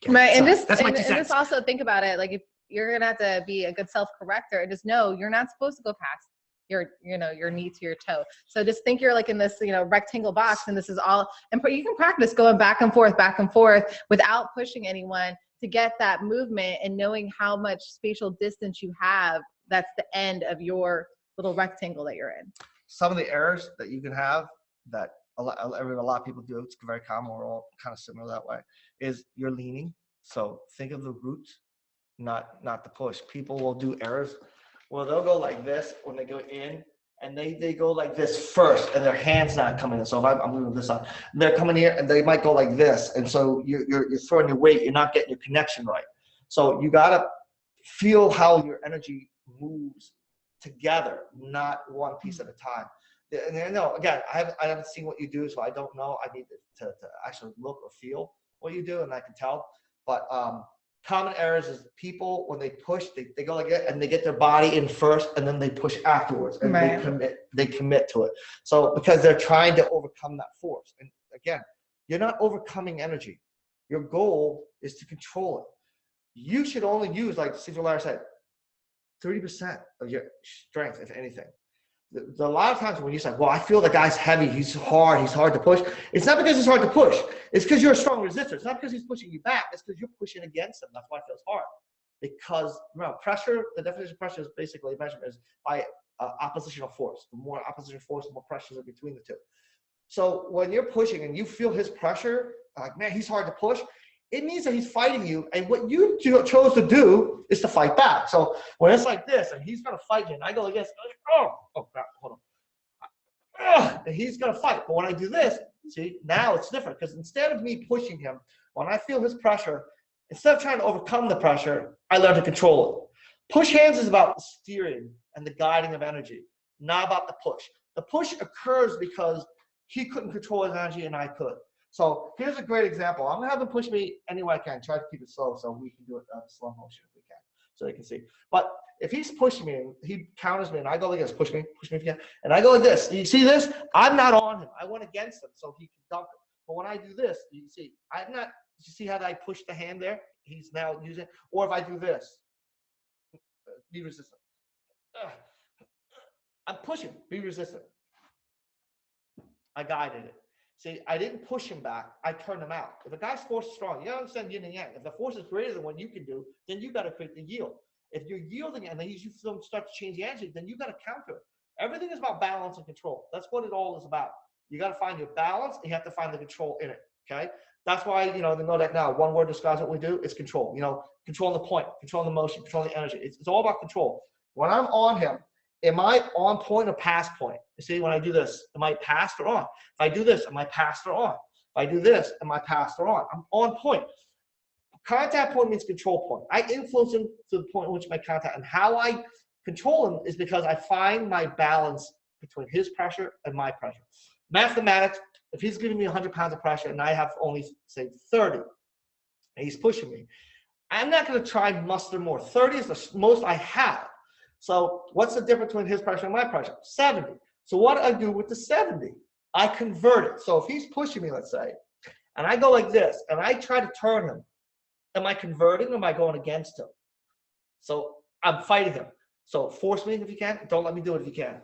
Okay. Right, and So just also think about it. Like if you're gonna have to be a good self-corrector, and just know you're not supposed to go past your knee to your toe. So just think you're like in this rectangle box, and this is all. And you can practice going back and forth without pushing anyone to get that movement and knowing how much spatial distance you have. That's the end of your little rectangle that you're in. Some of the errors that you can have that a lot of people do, it's very common, we're all kind of similar that way, is you're leaning. So think of the root, not the push. People will do errors. Well, they'll go like this when they go in, and they go like this first, and their hand's not coming in. So if I'm moving this on, they're coming here, and they might go like this, and so you're throwing your weight, you're not getting your connection right. So you gotta feel how your energy moves together, not one piece at a time. And no, again, I haven't seen what you do, so I don't know. I need to actually look or feel what you do, and I can tell. But common errors is people, when they push, they go like that, and they get their body in first, and then they push afterwards, and they commit to it. So because they're trying to overcome that force. And again, you're not overcoming energy. Your goal is to control it. You should only use, like Sifu said, 30% of your strength, if anything. A lot of times when you say, well, I feel the guy's heavy, he's hard to push. It's not because it's hard to push. It's because you're a strong resistor. It's not because he's pushing you back. It's because you're pushing against him. That's why it feels hard. Because remember, pressure, the definition of pressure is basically measurement is by oppositional force. The more oppositional force, the more pressure is between the two. So when you're pushing and you feel his pressure, like, man, he's hard to push, it means that he's fighting you, and what you chose to do is to fight back. So when it's like this, and he's gonna fight you, and I go like this, oh crap, hold on. And he's gonna fight. But when I do this, see, now it's different, because instead of me pushing him, when I feel his pressure, instead of trying to overcome the pressure, I learn to control it. Push hands is about the steering and the guiding of energy, not about the push. The push occurs because he couldn't control his energy and I could. So here's a great example. I'm gonna have him push me any way I can. Try to keep it slow so we can do it slow motion if we can, so they can see. But if he's pushing me and he counters me and I go like this, push me if you can, and I go like this. You see this? I'm not on him. I went against him so he can dunk it. But when I do this, you see, I'm not. You see how I push the hand there? He's now using. Or if I do this, be resistant. I'm pushing. Be resistant. I guided it. See, I didn't push him back. I turned him out. If a guy's force is strong, you understand yin and yang. If the force is greater than what you can do, then you got to create the yield. If you're yielding and then you start to change the energy, then you got to counter it. Everything is about balance and control. That's what it all is about. You got to find your balance, and you have to find the control in it. Okay, that's why the Ngo Dac Na, one word describes what we do. It's control. Controlling the point, controlling the motion, controlling the energy. It's all about control. When I'm on him, am I on point or past point? You see, when I do this, am I past or on? If I do this, am I past or on? If I do this, am I past or on? I'm on point. Contact point means control point. I influence him to the point in which my contact, and how I control him is because I find my balance between his pressure and my pressure. Mathematics, if he's giving me 100 pounds of pressure and I have only, say, 30, and he's pushing me, I'm not going to try and muster more. 30 is the most I have. So what's the difference between his pressure and my pressure? 70. So what do I do with the 70? I convert it. So if he's pushing me, let's say, and I go like this, and I try to turn him, am I converting or am I going against him? So I'm fighting him. So force me if you can. Don't let me do it if you can.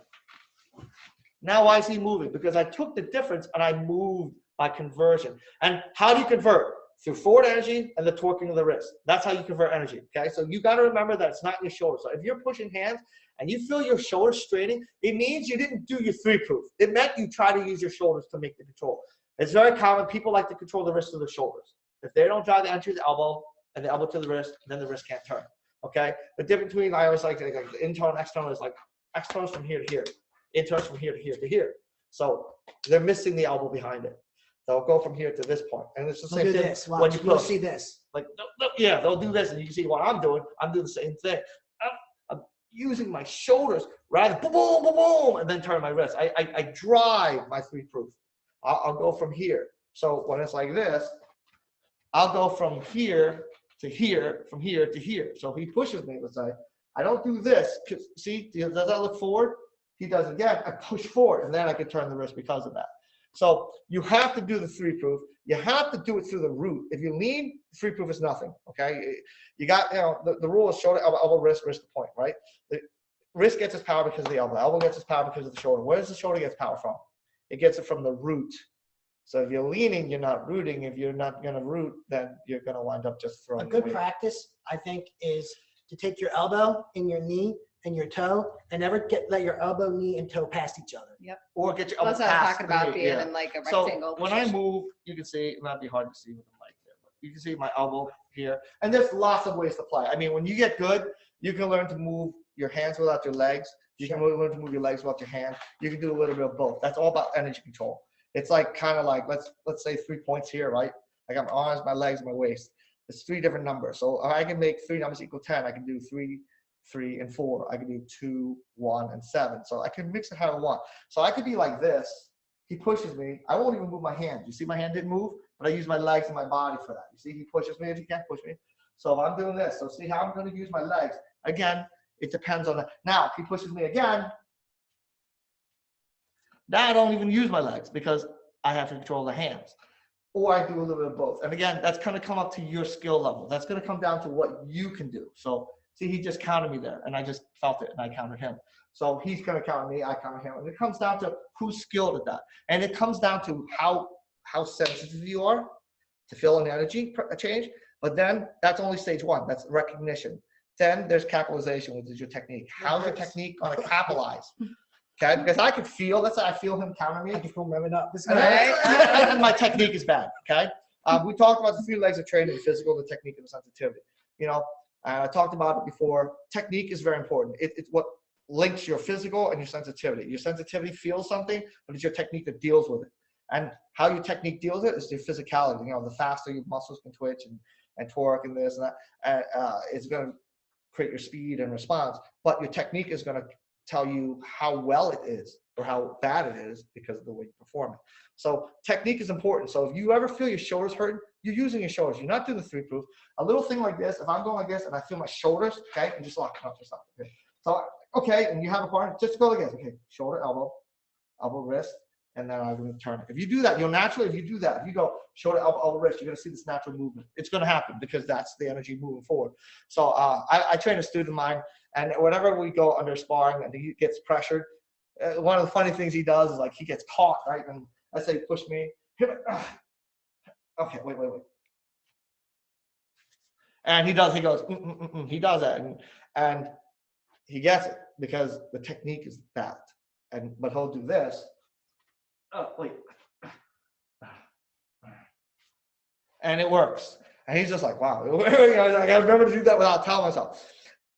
Now why is he moving? Because I took the difference and I moved by conversion. And how do you convert? Through forward energy and the torquing of the wrist. That's how you convert energy, okay? So you got to remember that it's not your shoulders. So if you're pushing hands and you feel your shoulders straining, it means you didn't do your 3-proof. It meant you try to use your shoulders to make the control. It's very common. People like to control the wrist to the shoulders. If they don't drive the energy to the elbow and the elbow to the wrist, then the wrist can't turn. Okay? The difference between, I always like the internal and external is like external from here to here, internal from here to here to here. So they're missing the elbow behind it. They'll go from here to this point, and it's the same thing. Watch, you'll see this. Like, yeah, they'll do this, and you can see what I'm doing. I'm doing the same thing. I'm using my shoulders rather boom, boom, boom, boom, and then turn my wrist. I drive my three proof. I'll go from here. So when it's like this, I'll go from here to here, from here to here. So if he pushes me, let's say, I don't do this. See, does that look forward? He does it again. I push forward, and then I can turn the wrist because of that. So you have to do the three proof. You have to do it through the root. If you lean, three proof is nothing. Okay, you got, you know, the rule is shoulder, elbow, wrist, wrist to point, right? The wrist gets its power because of the elbow. Elbow gets its power because of the shoulder. Where does the shoulder get its power from? It gets it from the root. So if you're leaning, you're not rooting. If you're not going to root, then you're going to wind up just throwing. A good practice, I think, is to take your elbow and your knee and your toe, and never let your elbow, knee, and toe pass each other. Yep. Or get your elbow That's what I'm past talking the about, knee. being Yeah. in like a So rectangle when I position. move, you can see, it might be hard to see with the mic there, but you can see my elbow here. And there's lots of ways to play. I mean, when you get good, you can learn to move your hands without your legs. You can learn to move your legs without your hand. You can do a little bit of both. That's all about energy control. It's like kind of like, let's say 3 points here, right? I got my arms, my legs, my waist. It's 3 different numbers. So I can make 3 numbers equal 10. I can do 3, 3, and 4. I can do 2, 1, and 7. So I can mix it how I want. So I could be like this. He pushes me. I won't even move my hand. You see my hand didn't move, but I use my legs and my body for that. You see, he pushes me if he can't push me. So if I'm doing this, so see how I'm going to use my legs. Again, it depends on that. Now, if he pushes me again, now I don't even use my legs because I have to control the hands. Or I do a little bit of both. And again, that's going to come up to your skill level. That's going to come down to what you can do. So see, he just countered me there, and I just felt it, and I countered him. So he's going to counter me, I counter him. And it comes down to who's skilled at that. And it comes down to how sensitive you are to feel an energy change. But then that's only stage 1. That's recognition. Then there's capitalization, which is your technique. How's your technique going to capitalize? Okay, because I could feel, let's say I feel him counter me. I can feel him revving up. And my technique is bad, okay? We talked about the 3 legs of training, the physical, the technique, and the sensitivity. You know, I talked about it before. Technique is very important. It's what links your physical and your sensitivity. Your sensitivity feels something, but it's your technique that deals with it. And how your technique deals with it is your physicality. You know, the faster your muscles can twitch and torque and this and that, it's going to create your speed and response. But your technique is going to tell you how well it is or how bad it is because of the way you perform it. So technique is important. So if you ever feel your shoulders hurting, you're using your shoulders. You're not doing the 3 proof. A little thing like this, if I'm going like this and I feel my shoulders, okay, and just lock up yourself. Okay. So, okay, and you have a partner, just go like this. Okay, shoulder, elbow, wrist, and then I'm going to turn it. If you do that, you'll naturally, if you do that, if you go shoulder, elbow, wrist, you're going to see this natural movement. It's going to happen because that's the energy moving forward. So I train a student of mine, and whenever we go under sparring and he gets pressured, one of the funny things he does is like he gets caught, right? And I say, push me. Okay, wait. And he goes, he does that. And he gets it because the technique is that. But he'll do this. Oh, wait. And it works. And he's just like, wow. I got to remember to do that without telling myself.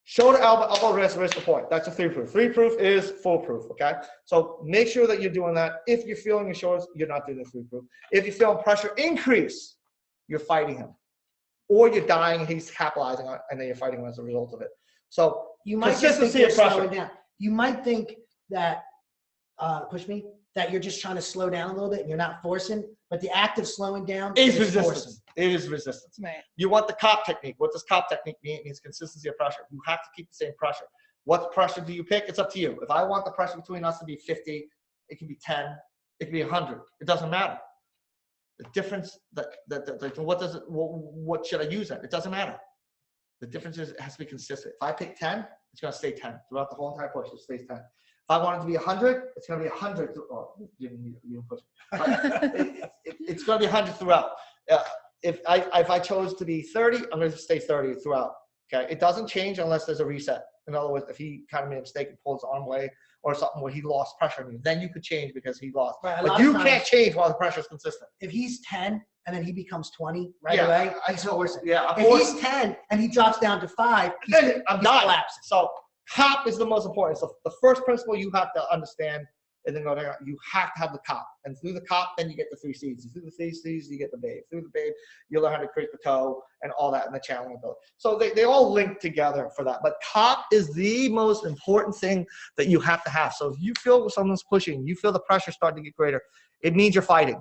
Shoulder, elbow, wrist to point. That's a 3 proof. 3 proof is full proof, okay? So make sure that you're doing that. If you're feeling your shoulders, you're not doing the 3 proof. If you're feeling pressure increase, you're fighting him. Or you're dying, he's capitalizing on it, and then you're fighting him as a result of it. So you might just think you're slowing down. You might think that, push me, that you're just trying to slow down a little bit and you're not forcing, but the act of slowing down is resistance. It is resistance. Right. You want the COP technique. What does COP technique mean? It means consistency of pressure. You have to keep the same pressure. What pressure do you pick? It's up to you. If I want the pressure between us to be 50, it can be 10, it can be 100. It doesn't matter. The difference what should I use at? It doesn't matter. The difference is it has to be consistent. If I pick 10, it's going to stay 10 throughout the whole entire push. It stays 10. If I want it to be 100, it's going to be 100. Oh, you didn't push it. It's going to be 100 throughout. If I chose to be 30, I'm going to stay 30 throughout. Okay, it doesn't change unless there's a reset. In other words, if he kind of made a mistake and pulled his arm away or something where he lost pressure on you, then you could change because he lost. Right, but you can't change while the pressure is consistent. If he's 10 and then he becomes 20 away, he's forcing. Yeah, if he's 10 and he drops down to 5, he's collapsing. So cop is the most important. So the first principle you have to understand is then you have to have the cop. And through the cop, then you get the 3 C's. Through the 3 C's, you get the babe. Through the babe, you learn how to create the toe and all that and the channeling ability. So they all link together for that. But cop is the most important thing that you have to have. So if you feel someone's pushing, you feel the pressure starting to get greater, it means you're fighting.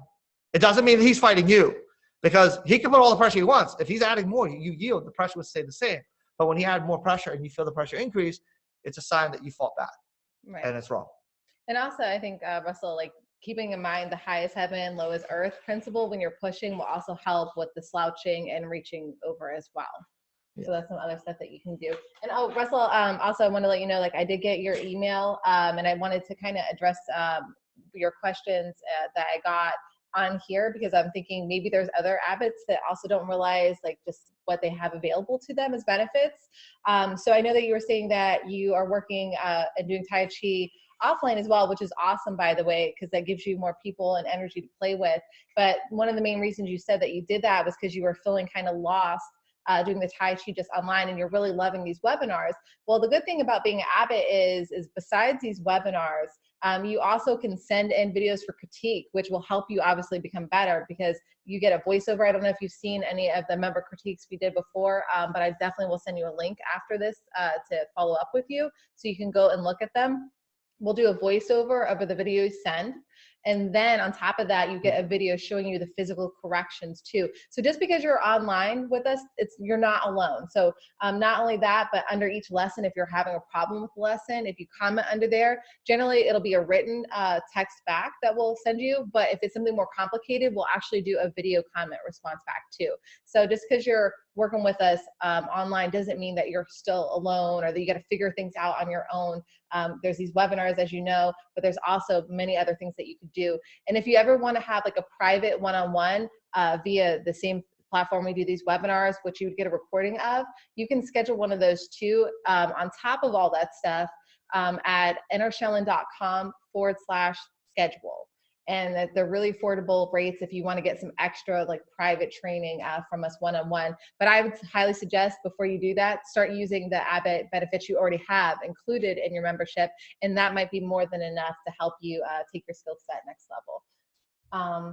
It doesn't mean that he's fighting you, because he can put all the pressure he wants. If he's adding more, you yield, the pressure would stay the same. But when he add more pressure and you feel the pressure increase, it's a sign that you fought back, and it's wrong. And also, I think, Russell, like keeping in mind the highest heaven, lowest earth principle when you're pushing will also help with the slouching and reaching over as well. Yeah. So that's some other stuff that you can do. And oh, Russell, also I want to let you know, like I did get your email, and I wanted to kind of address your questions that I got on here, because I'm thinking maybe there's other abbots that also don't realize like just what they have available to them as benefits. So I know that you were saying that you are working and doing Tai Chi offline as well, which is awesome, by the way, because that gives you more people and energy to play with. But one of the main reasons you said that you did that was because you were feeling kind of lost doing the Tai Chi just online, and you're really loving these webinars. Well, the good thing about being an abbot is besides these webinars, you also can send in videos for critique, which will help you obviously become better, because you get a voiceover. I don't know if you've seen any of the member critiques we did before, but I definitely will send you a link after this to follow up with you, so you can go and look at them. We'll do a voiceover over the video you send. And then on top of that, you get a video showing you the physical corrections too. So just because you're online with us, you're not alone. So not only that, but under each lesson, if you're having a problem with the lesson, if you comment under there, generally it'll be a written text back that we'll send you. But if it's something more complicated, we'll actually do a video comment response back too. So just because you're working with us online doesn't mean that you're still alone or that you got to figure things out on your own. There's these webinars, as you know, but there's also many other things that you could do. And if you ever want to have like a private one-on-one via the same platform we do these webinars, which you would get a recording of, you can schedule one of those too on top of all that stuff at entershaolin.com/schedule. And they're really affordable rates if you want to get some extra like private training from us one-on-one. But I would highly suggest before you do that, start using the Abbott benefits you already have included in your membership. And that might be more than enough to help you take your skill set next level.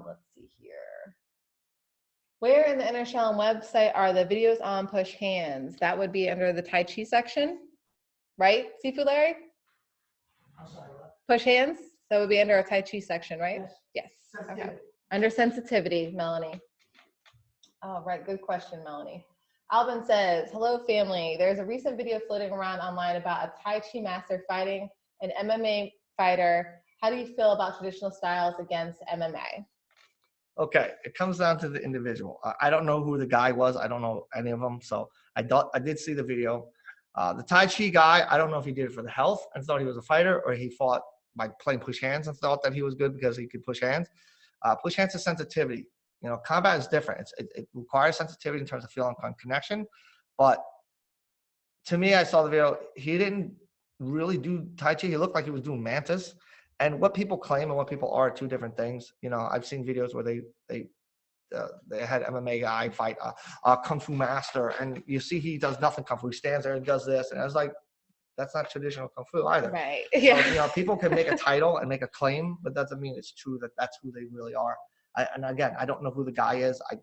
Let's see here. Where in the Enter Shaolin website are the videos on push hands? That would be under the Tai Chi section, right, Sifu Larry? I'm sorry, what? Push hands? That would be under our Tai Chi section, right? Yes. Okay. Under sensitivity, Melanie. All right, good question, Melanie. Alvin says, hello family. There's a recent video floating around online about a Tai Chi master fighting an MMA fighter. How do you feel about traditional styles against MMA? Okay, it comes down to the individual. I don't know who the guy was. I don't know any of them. So I did see the video. The Tai Chi guy, I don't know if he did it for the health and thought he was a fighter, or he fought by playing push hands and thought that he was good because he could push hands. Push hands is sensitivity. You know, combat is different. It requires sensitivity in terms of feeling connection. But to me, I saw the video. He didn't really do Tai Chi. He looked like he was doing mantis. And what people claim and what people are two different things. You know, I've seen videos where they had MMA guy fight a kung fu master, and you see he does nothing kung fu. He stands there and does this, and I was like, that's not traditional kung fu either. Right. Yeah. So, you know, people can make a title and make a claim, but that doesn't mean it's true that that's who they really are. And again, I don't know who the guy is. I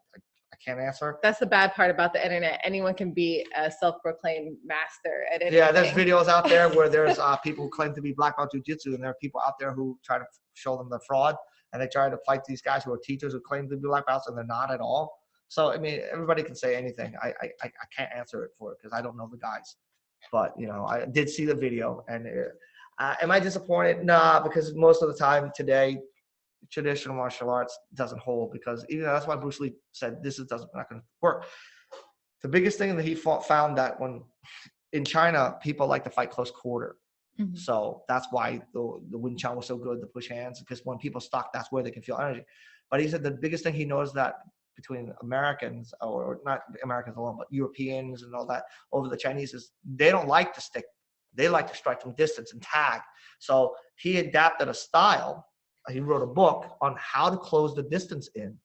can't answer. That's the bad part about the internet. Anyone can be a self-proclaimed master at anything. Yeah, there's videos out there where there's people who claim to be black belt jiu-jitsu, and there are people out there who try to show them the fraud, and they try to fight these guys who are teachers who claim to be black belts, and they're not at all. So, I mean, everybody can say anything. I can't answer it for it because I don't know the guys. But, you know, I did see the video, and am I disappointed? Nah, because most of the time today, traditional martial arts doesn't hold, because even that's why Bruce Lee said this is not going to work. The biggest thing that he found that when in China, people like to fight close quarter. Mm-hmm. So that's why the Wing Chun was so good, the push hands, because when people stock, that's where they can feel energy. But he said the biggest thing he knows that between Americans, or not Americans alone, but Europeans and all that over the Chinese is they don't like to stick. They like to strike from distance and tag. So he adapted a style. He wrote a book on how to close the distance in.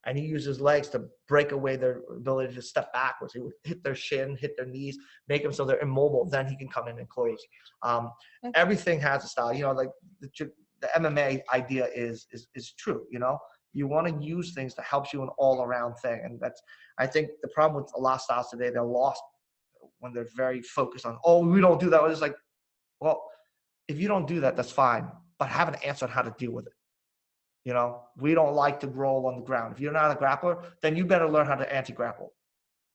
And he used his legs to break away their ability to step backwards. He would hit their shin, hit their knees, make them so they're immobile. Then he can come in and close. Everything has a style. You know, like the MMA idea is true. You know, you want to use things that helps you an all-around thing. And that's, I think the problem with a lot of styles today, they're lost when they're very focused on, oh, we don't do that. It's like, well, if you don't do that, that's fine. But have an answer on how to deal with it. You know, we don't like to roll on the ground. If you're not a grappler, then you better learn how to anti-grapple.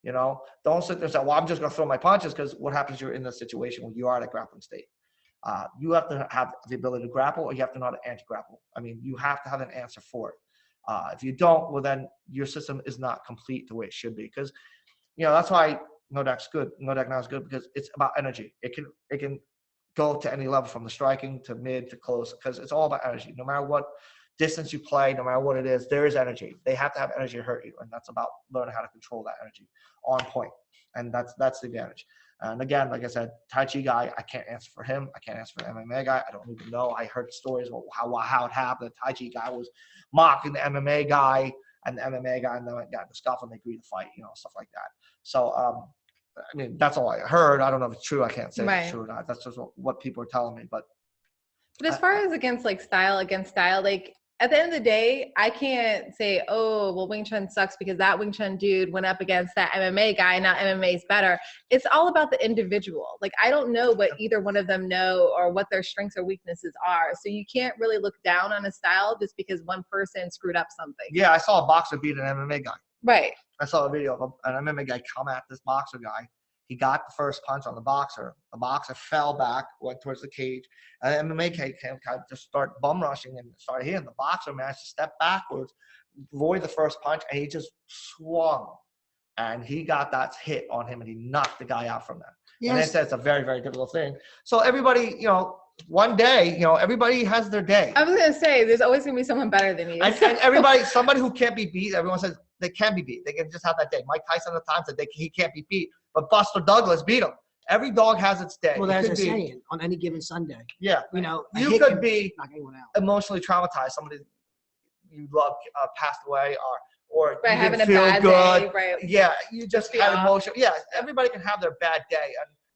You know, don't sit there and say, well, I'm just going to throw my punches, because what happens, you're in a situation where you are at a grappling state. You have to have the ability to grapple, or you have to know how to anti-grapple. I mean, you have to have an answer for it. If you don't, well, then your system is not complete the way it should be. Because, you know, that's why Ngo Dac's good. Ngo Dac Na is good, because it's about energy. It can go to any level, from the striking to mid to close, because it's all about energy. No matter what distance you play, no matter what it is, there is energy. They have to have energy to hurt you, and that's about learning how to control that energy on point. And that's the advantage. And again, like I said, Tai Chi guy, I can't answer for him. I can't answer for the MMA guy. I don't even know. I heard stories about how it happened. The Tai Chi guy was mocking the MMA guy, and the MMA guy, and then got the scuffle, and they agreed to fight, you know, stuff like that. So, I mean, that's all I heard. I don't know if it's true. I can't say if it's true or not. That's just what people are telling me. But as far as against style, like, at the end of the day, I can't say, oh, well, Wing Chun sucks because that Wing Chun dude went up against that MMA guy. Now MMA is better. It's all about the individual. Like, I don't know what either one of them know or what their strengths or weaknesses are. So you can't really look down on a style just because one person screwed up something. Yeah, I saw a boxer beat an MMA guy. Right. I saw a video of an MMA guy come at this boxer guy. He got the first punch on the boxer. The boxer fell back, went towards the cage. And the MMA guy kind of just start bum rushing and started hitting. The boxer managed to step backwards, avoid the first punch, and he just swung. And he got that hit on him, and he knocked the guy out from that. Yes. And they said it's a very, very difficult thing. So everybody, you know, one day, you know, everybody has their day. I was going to say, there's always going to be someone better than you. And everybody, somebody who can't be beat, everyone says they can be beat. They can just have that day. Mike Tyson at the time said he can't be beat, but Buster Douglas beat him. Every dog has its day. Well, there's a saying, on any given Sunday. Yeah. You know, you could be emotionally traumatized. Somebody you love passed away, or you didn't feel good. Day, right. Yeah, you just had emotion. Yeah, everybody can have their bad day.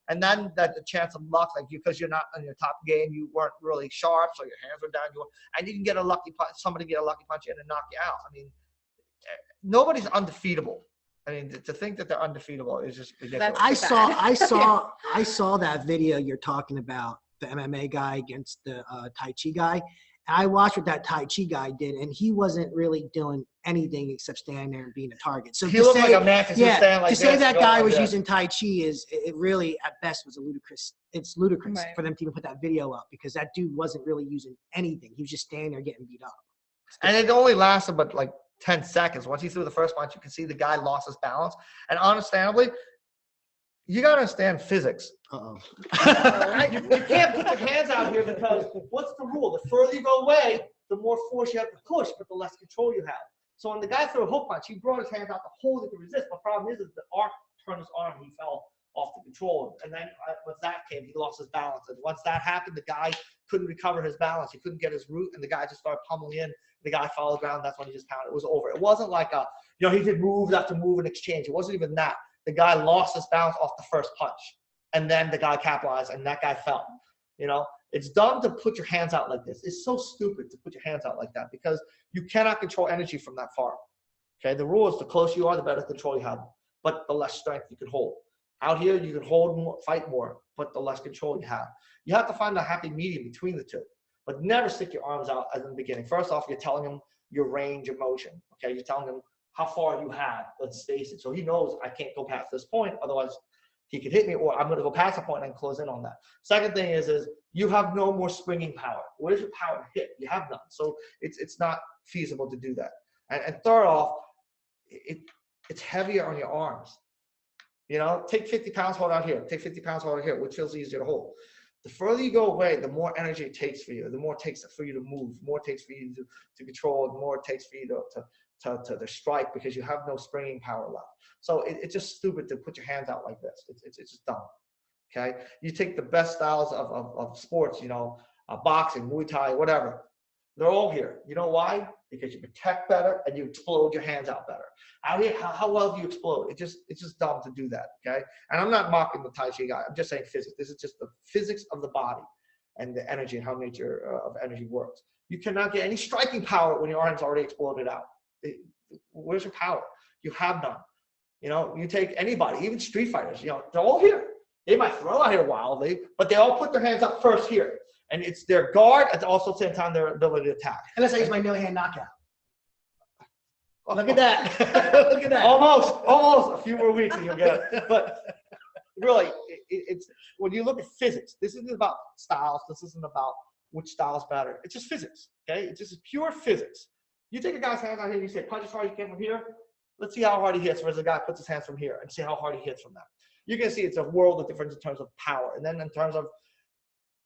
And then the chance of luck, like because you're not on your top game, you weren't really sharp, so your hands were down. And you can get a lucky punch, somebody get a lucky punch in and knock you out. I mean, nobody's undefeatable. I mean, to think that they're undefeatable is just ridiculous. I saw that video you're talking about, the MMA guy against the Tai Chi guy. And I watched what that Tai Chi guy did, and he wasn't really doing anything except standing there and being a target. So he looked like a man because he was standing like this. To say that guy was using Tai Chi it really, at best, was a ludicrous. It's ludicrous for them to even put that video up, because that dude wasn't really using anything. He was just standing there getting beat up. And it only lasted but like 10 seconds. Once he threw the first punch, you can see the guy lost his balance. And understandably, you got to understand physics. Uh-oh. You can't put your hands out here, because what's the rule? The further you go away, the more force you have to push, but the less control you have. So when the guy threw a hook punch, he brought his hands out to hold it to resist. The problem is the arc turned his arm and he fell off the control. And then once that came, he lost his balance. And once that happened, the guy couldn't recover his balance. He couldn't get his root, and the guy just started pummeling in. The guy fell on the ground. That's when he just counted. It was over. It wasn't like he did move after move in exchange. It wasn't even that. The guy lost his balance off the first punch, and then the guy capitalized, and that guy fell. You know, it's dumb to put your hands out like this. It's so stupid to put your hands out like that, because you cannot control energy from that far. Okay, the rule is the closer you are, the better control you have, but the less strength you can hold. Out here, you can hold more, fight more, but the less control you have. You have to find a happy medium between the two, but never stick your arms out as in the beginning. First off, you're telling him your range of motion. Okay, you're telling him how far you have. Let's space it. So he knows I can't go past this point, otherwise he could hit me, or I'm going to go past the point and close in on that. Second thing is you have no more springing power. Where's your power to hit? You have none. So it's not feasible to do that. And third off, it's heavier on your arms. You know, take 50 pounds, hold out here. Take 50 pounds, hold out here, which feels easier to hold. The further you go away, the more energy it takes for you, the more it takes for you to move, the more it takes for you to control, the more it takes for you to to strike because you have no springing power left. So it's just stupid to put your hands out like this. It's just dumb. Okay, you take the best styles of sports, you know, boxing, Muay Thai, whatever. They're all here. You know why? Because you protect better and you explode your hands out better. How well do you explode? It's just dumb to do that. Okay, and I'm not mocking the Tai Chi guy. I'm just saying physics. This is just the physics of the body and the energy and how nature of energy works. You cannot get any striking power when your arm's already exploded out. Where's your power? You have none. You know, you take anybody, even street fighters, you know, they're all here. They might throw out here wildly, but they all put their hands up first here. And it's their guard and also at the same time their ability to attack. And let's say it's my no-hand knockout. Look at that. Look at that. Almost. A few more weeks and you'll get it. But really, it's when you look at physics, this isn't about styles. This isn't about which style is better. It's just physics, okay? It's just pure physics. You take a guy's hands out here and you say, punch as hard as you can from here. Let's see how hard he hits versus a guy puts his hands from here and see how hard he hits from that. You can see it's a world of difference in terms of power. And then in terms of,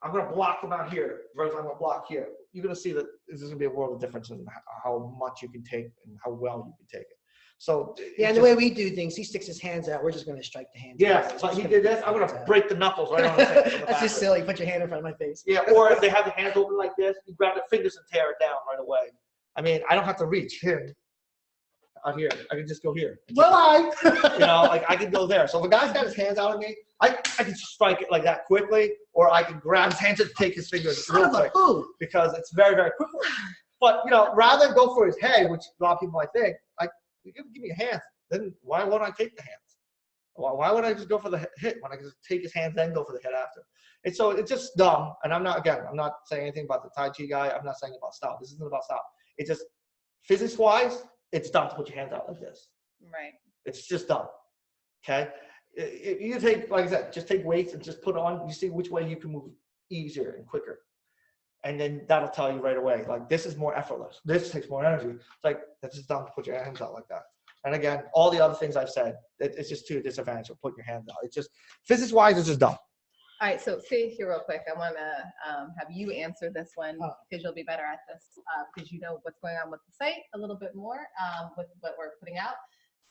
I'm going to block from out here versus I'm going to block here. You're going to see that this is going to be a world of difference in how much you can take and how well you can take it. So yeah, and the way we do things, he sticks his hands out. We're just going to strike the hands. Yeah, but he did this. I'm going to break the knuckles right on the face. That's just silly. Put your hand in front of my face. Yeah, or if they have the hands open like this, you grab the fingers and tear it down right away. I mean, I don't have to reach him out here. I can just go here. Well, you know, like I can go there. So if a guy's got his hands out at me, I can strike it like that quickly, or I can grab his hands and take his fingers real quick because it's very, very quick. But you know, rather than go for his head, which a lot of people might think, like, you give me a hand, then why won't I take the hands? Why would I just go for the hit when I can just take his hands then go for the head after? And so it's just dumb. And I'm not saying anything about the Tai Chi guy. I'm not saying about style. This isn't about style. It's just physics-wise, it's dumb to put your hands out like this. Right. It's just dumb. Okay. You take, like I said, just take weights and just put on. You see which way you can move easier and quicker, and then that'll tell you right away. Like this is more effortless. This takes more energy. It's like that's just dumb to put your hands out like that. And again, all the other things I've said, it's just to a disadvantage of putting your hands out. It's just physics-wise, it's just dumb. All right, so see here real quick. I want to have you answer this one because you'll be better at this because you know what's going on with the site a little bit more with what we're putting out.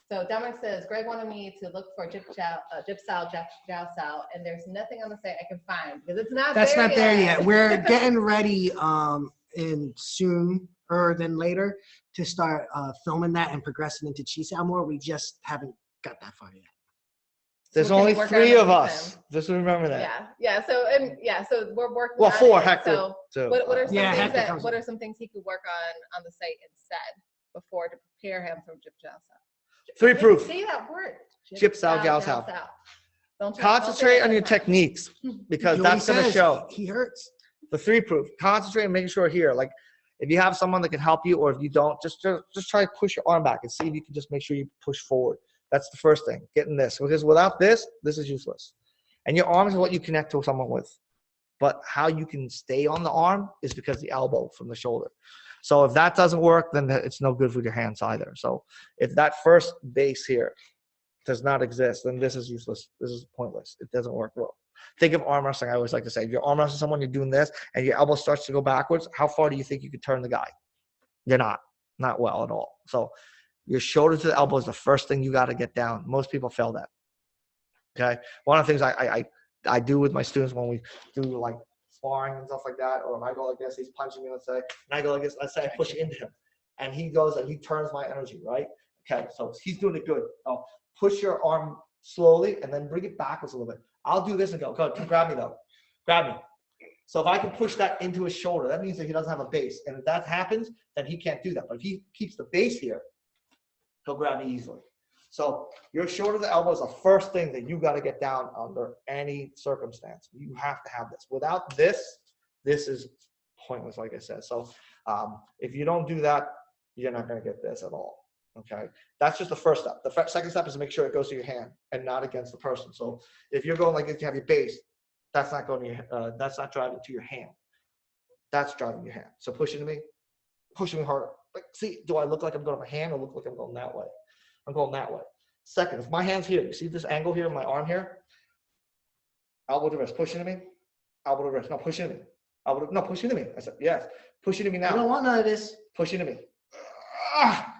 So Dominic says, Greg wanted me to look for Jip Sao, Jiao Sao, and there's nothing on the site I can find because it's not That's there not there yet. We're getting ready in sooner than later to start filming that and progressing into Chi Sao more. We just haven't got that far yet. There's only 3 of us. Just remember that. Yeah. So we're working. Well, 4 Hector. Hector. So what are some things Hector what are some things he could work on the site instead before to prepare him for Jip Jiao Sao? 3 proof. Say that word. Jip Sao, Jiao Sao. Concentrate on your techniques because that's going to show. He hurts. The 3 proof. Concentrate on making sure here, like if you have someone that can help you, or if you don't, just try to push your arm back and see if you can just make sure you push forward. That's the first thing. Getting this, because without this is useless. And your arm is what you connect to someone with. But how you can stay on the arm is because the elbow from the shoulder. So if that doesn't work, then it's no good for your hands either. So if that first base here does not exist, then this is useless. This is pointless. It doesn't work well. Think of arm wrestling. I always like to say, if you're arm wrestling someone, you're doing this, and your elbow starts to go backwards, how far do you think you could turn the guy? You're not well at all. So your shoulder to the elbow is the first thing you got to get down. Most people fail that. Okay. One of the things I do with my students when we do like sparring and stuff like that, or if I go like this, he's punching me, let's say, and I go like this, let's say I push into him, and he goes and he turns my energy, right? Okay. So he's doing it good. Now push your arm slowly and then bring it backwards a little bit. I'll do this and go, grab me though. Grab me. So if I can push that into his shoulder, that means that he doesn't have a base. And if that happens, then he can't do that. But if he keeps the base here, he'll grab me easily. So your shoulder to the elbow is the first thing that you got to get down under any circumstance. You have to have this. Without this, this is pointless, like I said. So if you don't do that, you're not going to get this at all. Okay, that's just the first step. The second step is to make sure it goes to your hand and not against the person. So if you're going like this, you have your base. That's not going to your. That's not driving to your hand. That's driving your hand. So push into me, pushing me harder. Like, see, do I look like I'm going to my hand or look like I'm going that way? I'm going that way. Second, if my hand's here, you see this angle here, my arm here? Elbow to wrist, push into me. Elbow to wrist, no, push into me. Elbow to, no, push into me. I said, yes, push into me now. I don't want none of this. Push into me.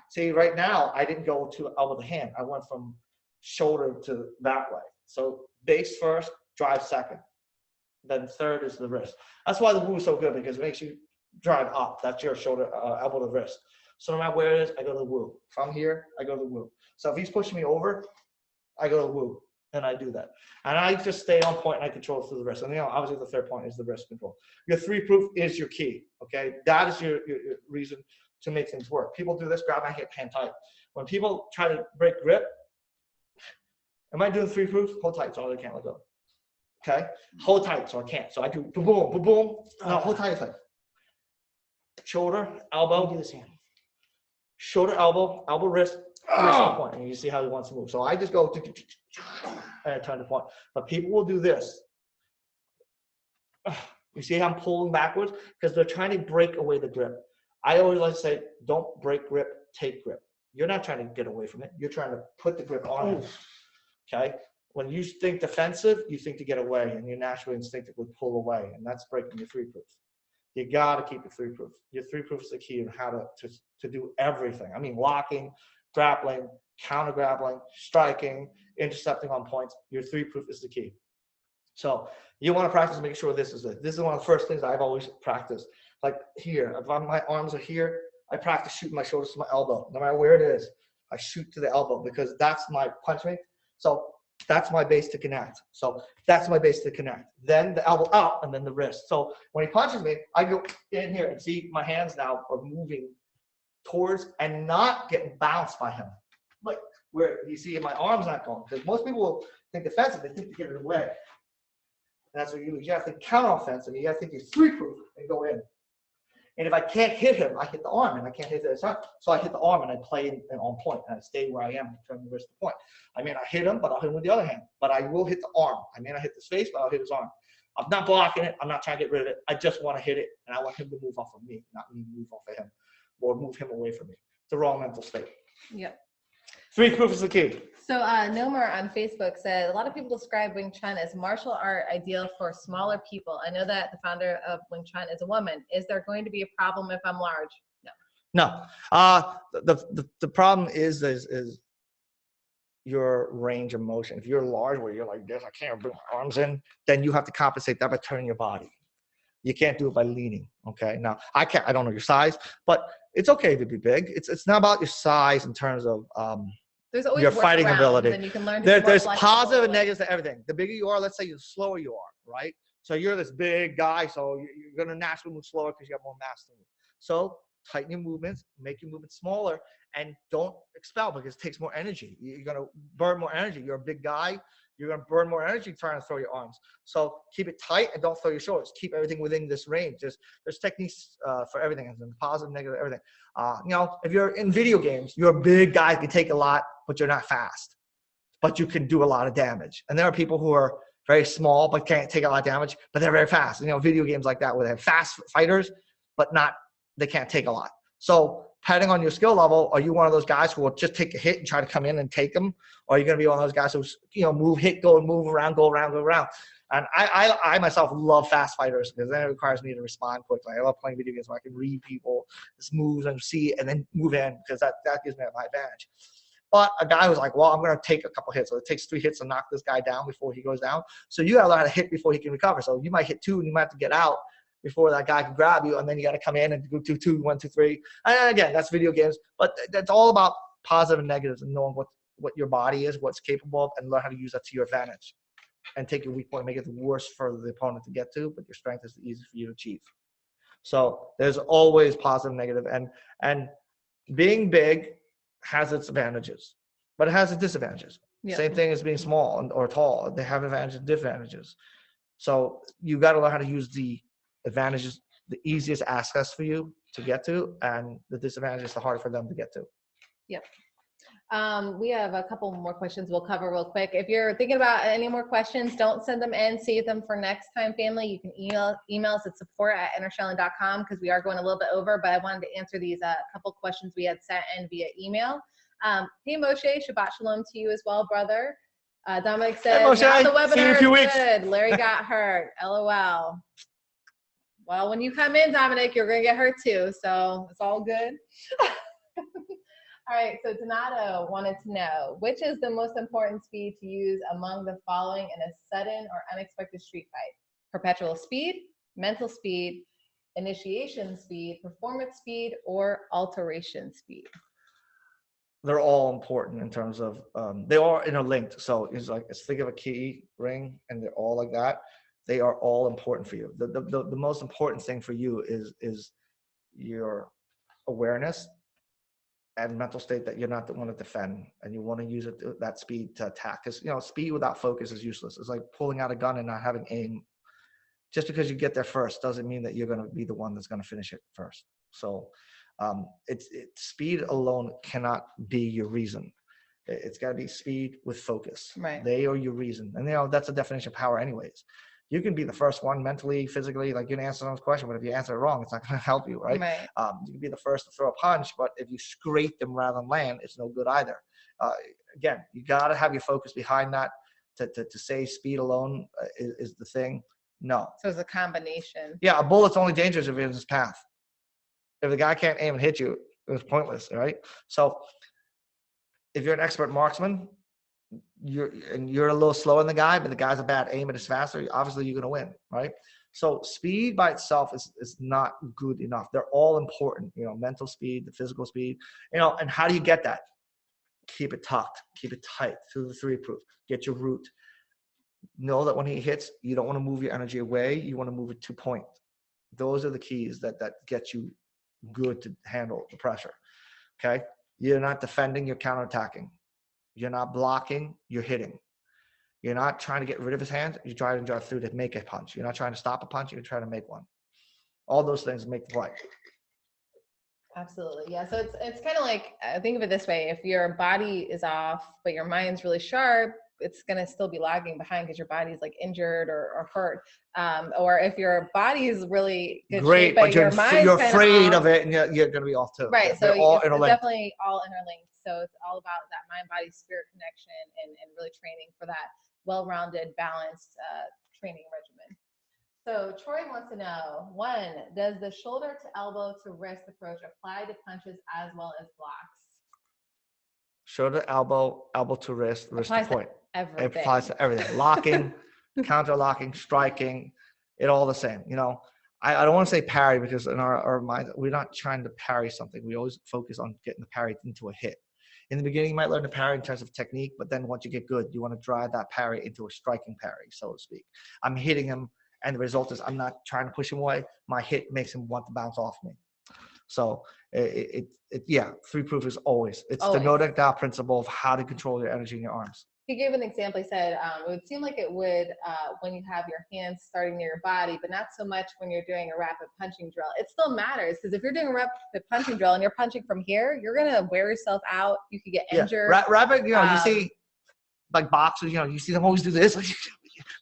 See, right now, I didn't go to elbow to hand. I went from shoulder to that way. So base first, drive second. Then third is the wrist. That's why the Wu is so good, because it makes you drive up. That's your shoulder, elbow to wrist. So no matter where it is, I go to the Wu. From here, I go to the Wu. So if he's pushing me over, I go to the Wu, and I do that. And I just stay on point, and I control through the wrist. And obviously the third point is the wrist control. Your 3-proof is your key, okay? That is your reason to make things work. People do this, grab my hand tight. When people try to break grip, am I doing 3-proof? Hold tight so I can't let go. Okay? Hold tight so I can't. So I do boom, boom, boom, boom. No, hold tight, tight. Shoulder, elbow. Do this hand. Shoulder, elbow, wrist, wrist point. And you see how he wants to move. So I just go and I turn the point. But people will do this. You see how I'm pulling backwards? Because they're trying to break away the grip. I always like to say, don't break grip, take grip. You're not trying to get away from it. You're trying to put the grip on it. Okay? When you think defensive, you think to get away, and you naturally instinctively pull away, and that's breaking your 3-proof. You got to keep your 3-proof. Your 3-proof is the key in how to do everything. I mean, locking, grappling, counter grappling, striking, intercepting on points. Your 3-proof is the key. So you want to practice making sure this is it. This is one of the first things I've always practiced. Like here, if my arms are here, I practice shooting my shoulders to my elbow. No matter where it is, I shoot to the elbow, because that's my punch rate. So that's my base to connect. So that's my base to connect. Then the elbow out, and then the wrist. So when he punches me, I go in here, and see my hands now are moving towards and not getting bounced by him. Like where you see my arms not going. Because most people will think defensive, they think to get it away. And that's what you do. You have to counter offensive. You have to think you're 3-proof and go in. And if I can't hit him, I hit the arm, and I can't hit the side. So I hit the arm, and I play in on point, and I stay where I am and turn the wrist to point. I may not hit him, but I'll hit him with the other hand. But I will hit the arm. I may not hit his face, but I'll hit his arm. I'm not blocking it. I'm not trying to get rid of it. I just want to hit it, and I want him to move off of me, not me move off of him, or move him away from me. It's the wrong mental state. Yep. 3-proof is the key. So Nomer on Facebook said, a lot of people describe Wing Chun as martial art ideal for smaller people. I know that the founder of Wing Chun is a woman. Is there going to be a problem if I'm large? No. No. The problem is your range of motion. If you're large, where you're like this, I can't bring my arms in, then you have to compensate that by turning your body. You can't do it by leaning. Okay. Now I don't know your size, but it's okay to be big. It's not about your size in terms of there's always your fighting ability. And you can learn There's positive and negatives to everything. The bigger you are, let's say the slower you are, right? So you're this big guy, so you're going to naturally move slower because you have more mass to move. So tighten your movements, make your movements smaller, and don't expel because it takes more energy. You're going to burn more energy. You're a big guy. You're going to burn more energy trying to throw your arms. So keep it tight and don't throw your shoulders. Keep everything within this range. There's techniques for everything, and positive, negative, everything. If you're in video games, you're a big guy, you can take a lot, but you're not fast. But you can do a lot of damage. And there are people who are very small but can't take a lot of damage, but they're very fast. Video games like that where they have fast fighters, but they can't take a lot. So depending on your skill level, are you one of those guys who will just take a hit and try to come in and take them? Or are you going to be one of those guys who, move, hit, go, and move around, go around, go around? And I myself love fast fighters because then it requires me to respond quickly. I love playing video games where I can read people, just moves and see and then move in because that gives me my advantage. But a guy who's like, well, I'm going to take a couple hits. So it takes 3 hits to knock this guy down before he goes down. So you got to learn how to hit before he can recover. So you might hit 2 and you might have to get out before that guy can grab you. And then you got to come in and go 2, 1, 2, 3. And again, that's video games. But that's all about positive and negatives and knowing what your body is, what's capable of, and learn how to use that to your advantage. And take your weak point and make it the worst for the opponent to get to, but your strength is the easiest for you to achieve. So there's always positive and negative. And being big has its advantages, but it has its disadvantages. Yep. Same thing as being small or tall. They have advantages and disadvantages. So you got to learn how to use the advantages, the easiest access for you to get to, and the disadvantages, the harder for them to get to. Yep. We have a couple more questions we'll cover real quick. If you're thinking about any more questions, don't send them in. Save them for next time, family. You can email us at support@entershaolin.com because we are going a little bit over, but I wanted to answer these couple questions we had sent in via email. Hey, Moshe, Shabbat Shalom to you as well, brother. Dominic said, hey, the webinar is weeks. good. Larry got hurt. LOL. Well, when you come in, Dominic, you're going to get hurt too, so it's all good. All right, so Donato wanted to know, which is the most important speed to use among the following in a sudden or unexpected street fight? Perpetual speed, mental speed, initiation speed, performance speed, or alteration speed? They're all important in terms of, they are interlinked. So it's like, think of a key ring and they're all like that. They are all important for you. The most important thing for you is your awareness and mental state that you're not the one to defend, and you want to use it, that speed, to attack. Because speed without focus is useless. It's like pulling out a gun and not having aim. Just because you get there first doesn't mean that you're going to be the one that's going to finish it first. So it's speed alone cannot be your reason. It's got to be speed with focus. Right. They are your reason, and that's the definition of power anyways. You can be the first one mentally, physically, like you can answer someone's question, but if you answer it wrong, it's not going to help you, right? Right. You can be the first to throw a punch, but if you scrape them rather than land, it's no good either. Again, you got to have your focus behind that. To say speed alone is the thing. No. So it's a combination. Yeah, a bullet's only dangerous if it's in its path. If the guy can't aim and hit you, it's pointless, right? So if you're an expert marksman, you're a little slower than the guy, but the guy's a bad aim and is faster, obviously you're going to win, right? So speed by itself is not good enough. They're all important, mental speed, the physical speed, and how do you get that? Keep it tucked, keep it tight through the 3-proof, get your root. Know that when he hits, you don't want to move your energy away, you want to move it to point. Those are the keys that get you good to handle the pressure, okay? You're not defending, you're counterattacking. You're not blocking, you're hitting. You're not trying to get rid of his hands, you're trying to drive through to make a punch. You're not trying to stop a punch, you're trying to make one. All those things make the play. Absolutely. Yeah. So it's kind of like, think of it this way. If your body is off, but your mind's really sharp, it's going to still be lagging behind because your body's like injured or hurt. Or if your body is really good Great, shape, but your mind's you're afraid off, of it, and you're going to be off too. Right. They're So all it's interlinked. definitely all interlinked. So it's all about that mind, body, spirit connection and really training for that well-rounded, balanced training regimen. So Troy wants to know, 1, does the shoulder to elbow to wrist approach apply to punches as well as blocks? Shoulder, elbow to wrist, wrist to point. Everything. It applies to everything. Locking, counter locking, striking, it all the same. I don't want to say parry because in our mind, we're not trying to parry something. We always focus on getting the parry into a hit. In the beginning, you might learn to parry in terms of technique, but then once you get good, you want to drive that parry into a striking parry, so to speak. I'm hitting him, and the result is I'm not trying to push him away. My hit makes him want to bounce off me. So yeah, 3-proof is always. It's the Ngo Dac Na principle of how to control your energy in your arms. He gave an example. He said it would seem like it would when you have your hands starting near your body, but not so much when you're doing a rapid punching drill. It still matters because if you're doing a rapid punching drill and you're punching from here, you're going to wear yourself out. You could get injured. Yeah. Rapid, you see like boxers, you see them always do this,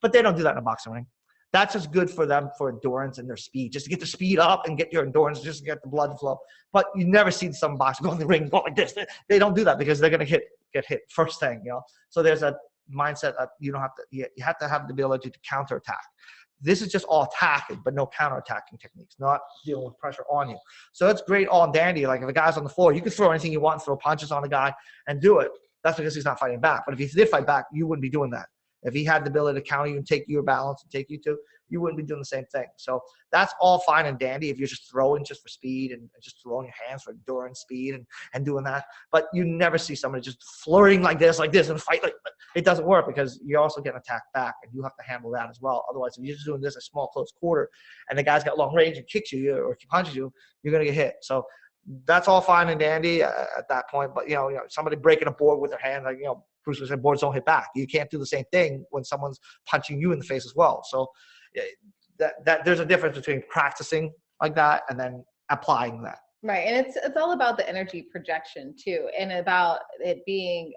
but they don't do that in a boxing ring. That's just good for them for endurance and their speed, just to get the speed up and get your endurance, just to get the blood flow. But you never see some boxer go in the ring and go like this. They don't do that because they're going to get hit first thing, So there's a mindset that you have to have the ability to counterattack. This is just all attacking, but no counterattacking techniques, not dealing with pressure on you. So that's great all dandy. Like if a guy's on the floor, you can throw anything you want, throw punches on a guy and do it. That's because he's not fighting back. But if he did fight back, you wouldn't be doing that. If he had the ability to counter you and take your balance and take you to, you wouldn't be doing the same thing. So that's all fine and dandy if you're just throwing just for speed and just throwing your hands for endurance, speed and doing that. But you never see somebody just flirting like this and fight like that. It doesn't work because you're also getting attacked back and you have to handle that as well. Otherwise, if you're just doing this a small close quarter and the guy's got long range and kicks you or he punches you, you're going to get hit. So that's all fine and dandy at that point. But, somebody breaking a board with their hand, like, Bruce said, boards don't hit back. You can't do the same thing when someone's punching you in the face as well. So that there's a difference between practicing like that and then applying that. Right. And it's all about the energy projection too, and about it being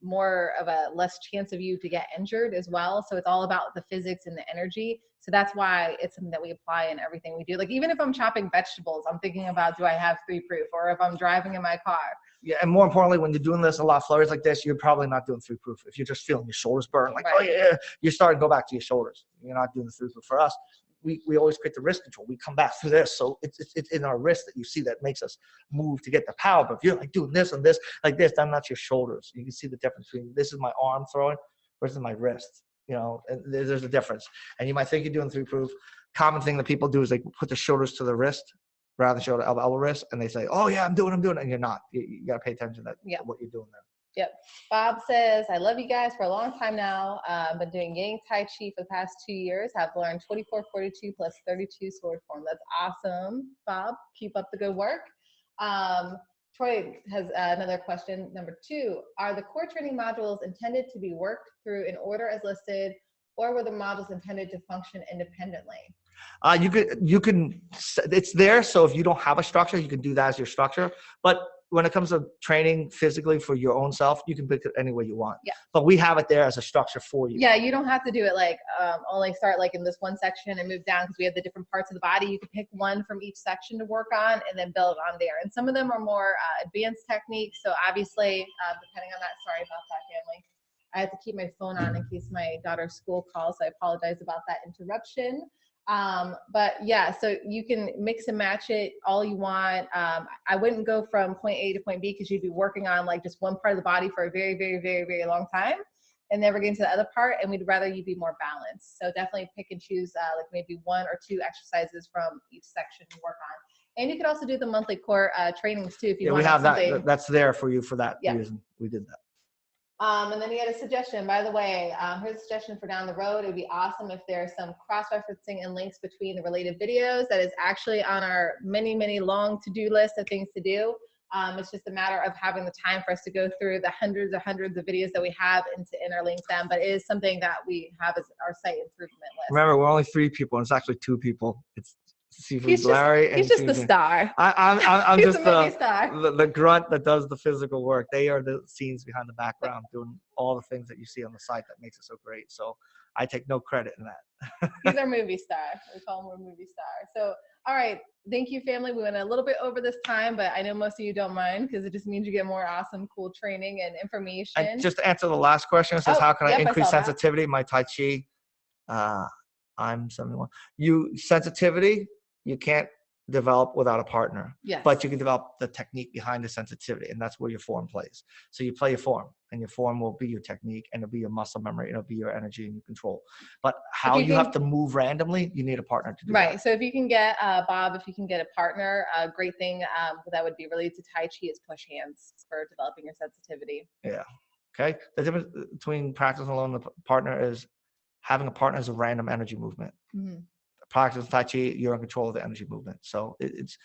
more of a less chance of you to get injured as well. So it's all about the physics and the energy. So that's why it's something that we apply in everything we do. Like even if I'm chopping vegetables, I'm thinking about, do I have 3-proof? Or if I'm driving in my car. Yeah, and more importantly, when you're doing this, a lot of flurries like this, you're probably not doing 3-proof. If you're just feeling your shoulders burn, like, right. Oh yeah, you're starting to go back to your shoulders. You're not doing the 3-proof. For us, we always create the wrist control. We come back through this. So it's in our wrist that you see that makes us move to get the power. But if you're like doing this and this, like this, then that's your shoulders. You can see the difference between this is my arm throwing versus my wrist. You know, and there's a difference. And you might think you're doing 3 proof. Common thing that people do is they put their shoulders to the wrist rather than shoulder elbow wrist, and they say, "Oh yeah, I'm doing it," and you're not. You got to pay attention to that, what you're doing there. Yep. Bob says, I love you guys for a long time now. Been doing Yang Tai Chi for the past 2 years. Have learned 24, 42 plus 32 sword form. That's awesome, Bob. Keep up the good work. Troy has another question. Number 2, are the core training modules intended to be worked through in order as listed, or were the modules intended to function independently? You can, it's there. So if you don't have a structure, you can do that as your structure. But when it comes to training physically for your own self, you can pick it any way you want. Yeah. But we have it there as a structure for you. Yeah, you don't have to do it like only start like in this one section and move down, because we have the different parts of the body. You can pick one from each section to work on and then build on there. And some of them are more advanced techniques. So obviously, depending on that, sorry about that, family. I have to keep my phone on in case my daughter's school calls, so I apologize about that interruption. But yeah, so you can mix and match it all you want. I wouldn't go from point A to point B, because you'd be working on like just one part of the body for a very, very, very, very long time and never get into the other part. And we'd rather you be more balanced. So definitely pick and choose like maybe 1 or 2 exercises from each section to work on. And you could also do the monthly core trainings too if you want. We have that. That's there for you for that reason. We did that. And then he had a suggestion, by the way, here's a suggestion for down the road. It would be awesome if there's some cross-referencing and links between the related videos. That is actually on our many, many long to-do list of things to do. It's just a matter of having the time for us to go through the hundreds of videos that we have and to interlink them. But it is something that we have as our site improvement list. Remember, we're only 3 people, and it's actually 2 people. It's Sifu Larry, and he's just the star. I'm He's just the grunt that does the physical work. They are the scenes behind the background, doing all the things that you see on the site that makes it so great. So I take no credit in that. He's our movie star. We call him our movie star. So, all right. Thank you, family. We went a little bit over this time, but I know most of you don't mind, because it just means you get more awesome, cool training and information. And just to answer the last question, it says, how can I increase sensitivity? My Tai Chi, I'm 71. Sensitivity, you can't develop without a partner. Yes. But you can develop the technique behind the sensitivity, and that's where your form plays. So you play your form, and your form will be your technique, and it'll be your muscle memory, and it'll be your energy and your control. But how you have to move randomly, you need a partner to do right. that. So if you can get Bob, if you can get a partner, a great thing that would be related to Tai Chi is push hands for developing your sensitivity. Yeah. Okay. The difference between practice alone and the partner is having a partner is a random energy movement. Mm-hmm. Practice Tai Chi, you're in control of the energy movement. So it's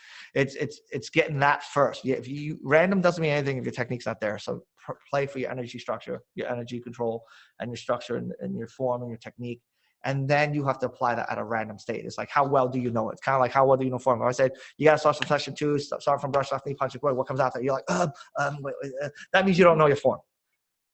getting that first. If you random doesn't mean anything if your technique's not there. So play for your energy structure, your energy control, and your structure and your form and your technique. And then you have to apply that at a random state. It's like, how well do you know it? It's kind of like, how well do you know form? If I said, you got to start from section 2, start from brush left knee, punch, what comes out there? You're like, that means you don't know your form.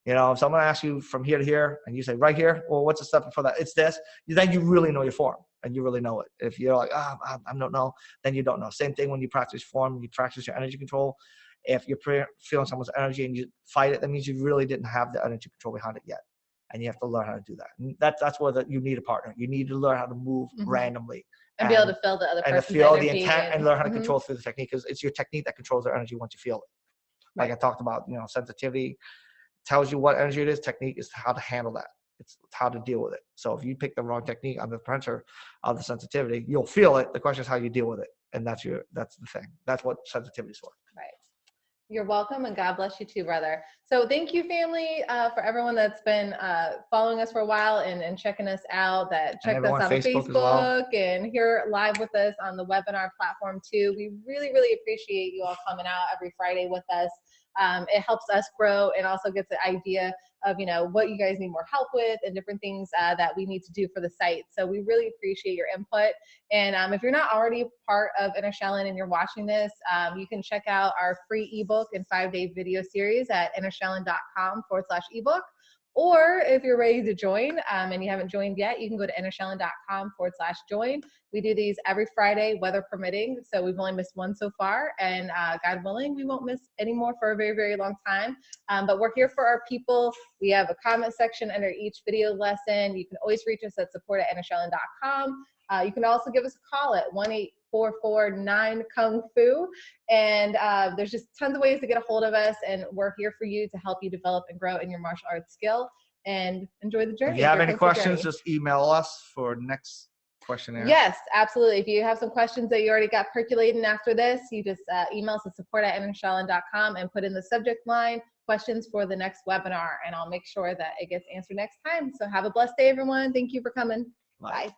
You know, if someone asks you from here to here and you say right here, well, what's the step before that? It's this. Then you really know your form and you really know it. If you're like, I don't know, then you don't know. Same thing when you practice form, you practice your energy control. If you're feeling someone's energy and you fight it, that means you really didn't have the energy control behind it yet. And you have to learn how to do that. And that's where you need a partner. You need to learn how to move randomly. And be able to feel the other person's energy. And feel the intent and learn how to control through the technique, because it's your technique that controls their energy once you feel it. Like I talked about, sensitivity tells you what energy it is. Technique is how to handle that. It's how to deal with it. So if you pick the wrong technique on the pressure of the sensitivity, you'll feel it. The question is how you deal with it. And that's the thing. That's what sensitivity is for. Right. You're welcome, and God bless you too, brother. So thank you, family, for everyone that's been following us for a while and checking us out, that checked us on Facebook and here live with us on the webinar platform too. We really, really appreciate you all coming out every Friday with us. It helps us grow and also gets the idea of, what you guys need more help with and different things that we need to do for the site. So we really appreciate your input. And if you're not already part of Enter Shaolin and you're watching this, you can check out our free ebook and 5-day video series at entershaolin.com/ebook. Or if you're ready to join and you haven't joined yet, you can go to entershaolin.com/join. We do these every Friday, weather permitting. So we've only missed one so far, and God willing, we won't miss any more for a very, very long time. But we're here for our people. We have a comment section under each video lesson. You can always reach us at support@entershaolin.com. You can also give us a call at 1-844-9-KUNG-FU. And there's just tons of ways to get a hold of us, and we're here for you to help you develop and grow in your martial arts skill and enjoy the journey. If you have Here any comes the questions, journey. just email us for next questionnaire. Yes, absolutely. If you have some questions that you already got percolating after this, you just email us at support@entershaolin.com and put in the subject line questions for the next webinar, and I'll make sure that it gets answered next time. So have a blessed day, everyone. Thank you for coming. Bye. Bye.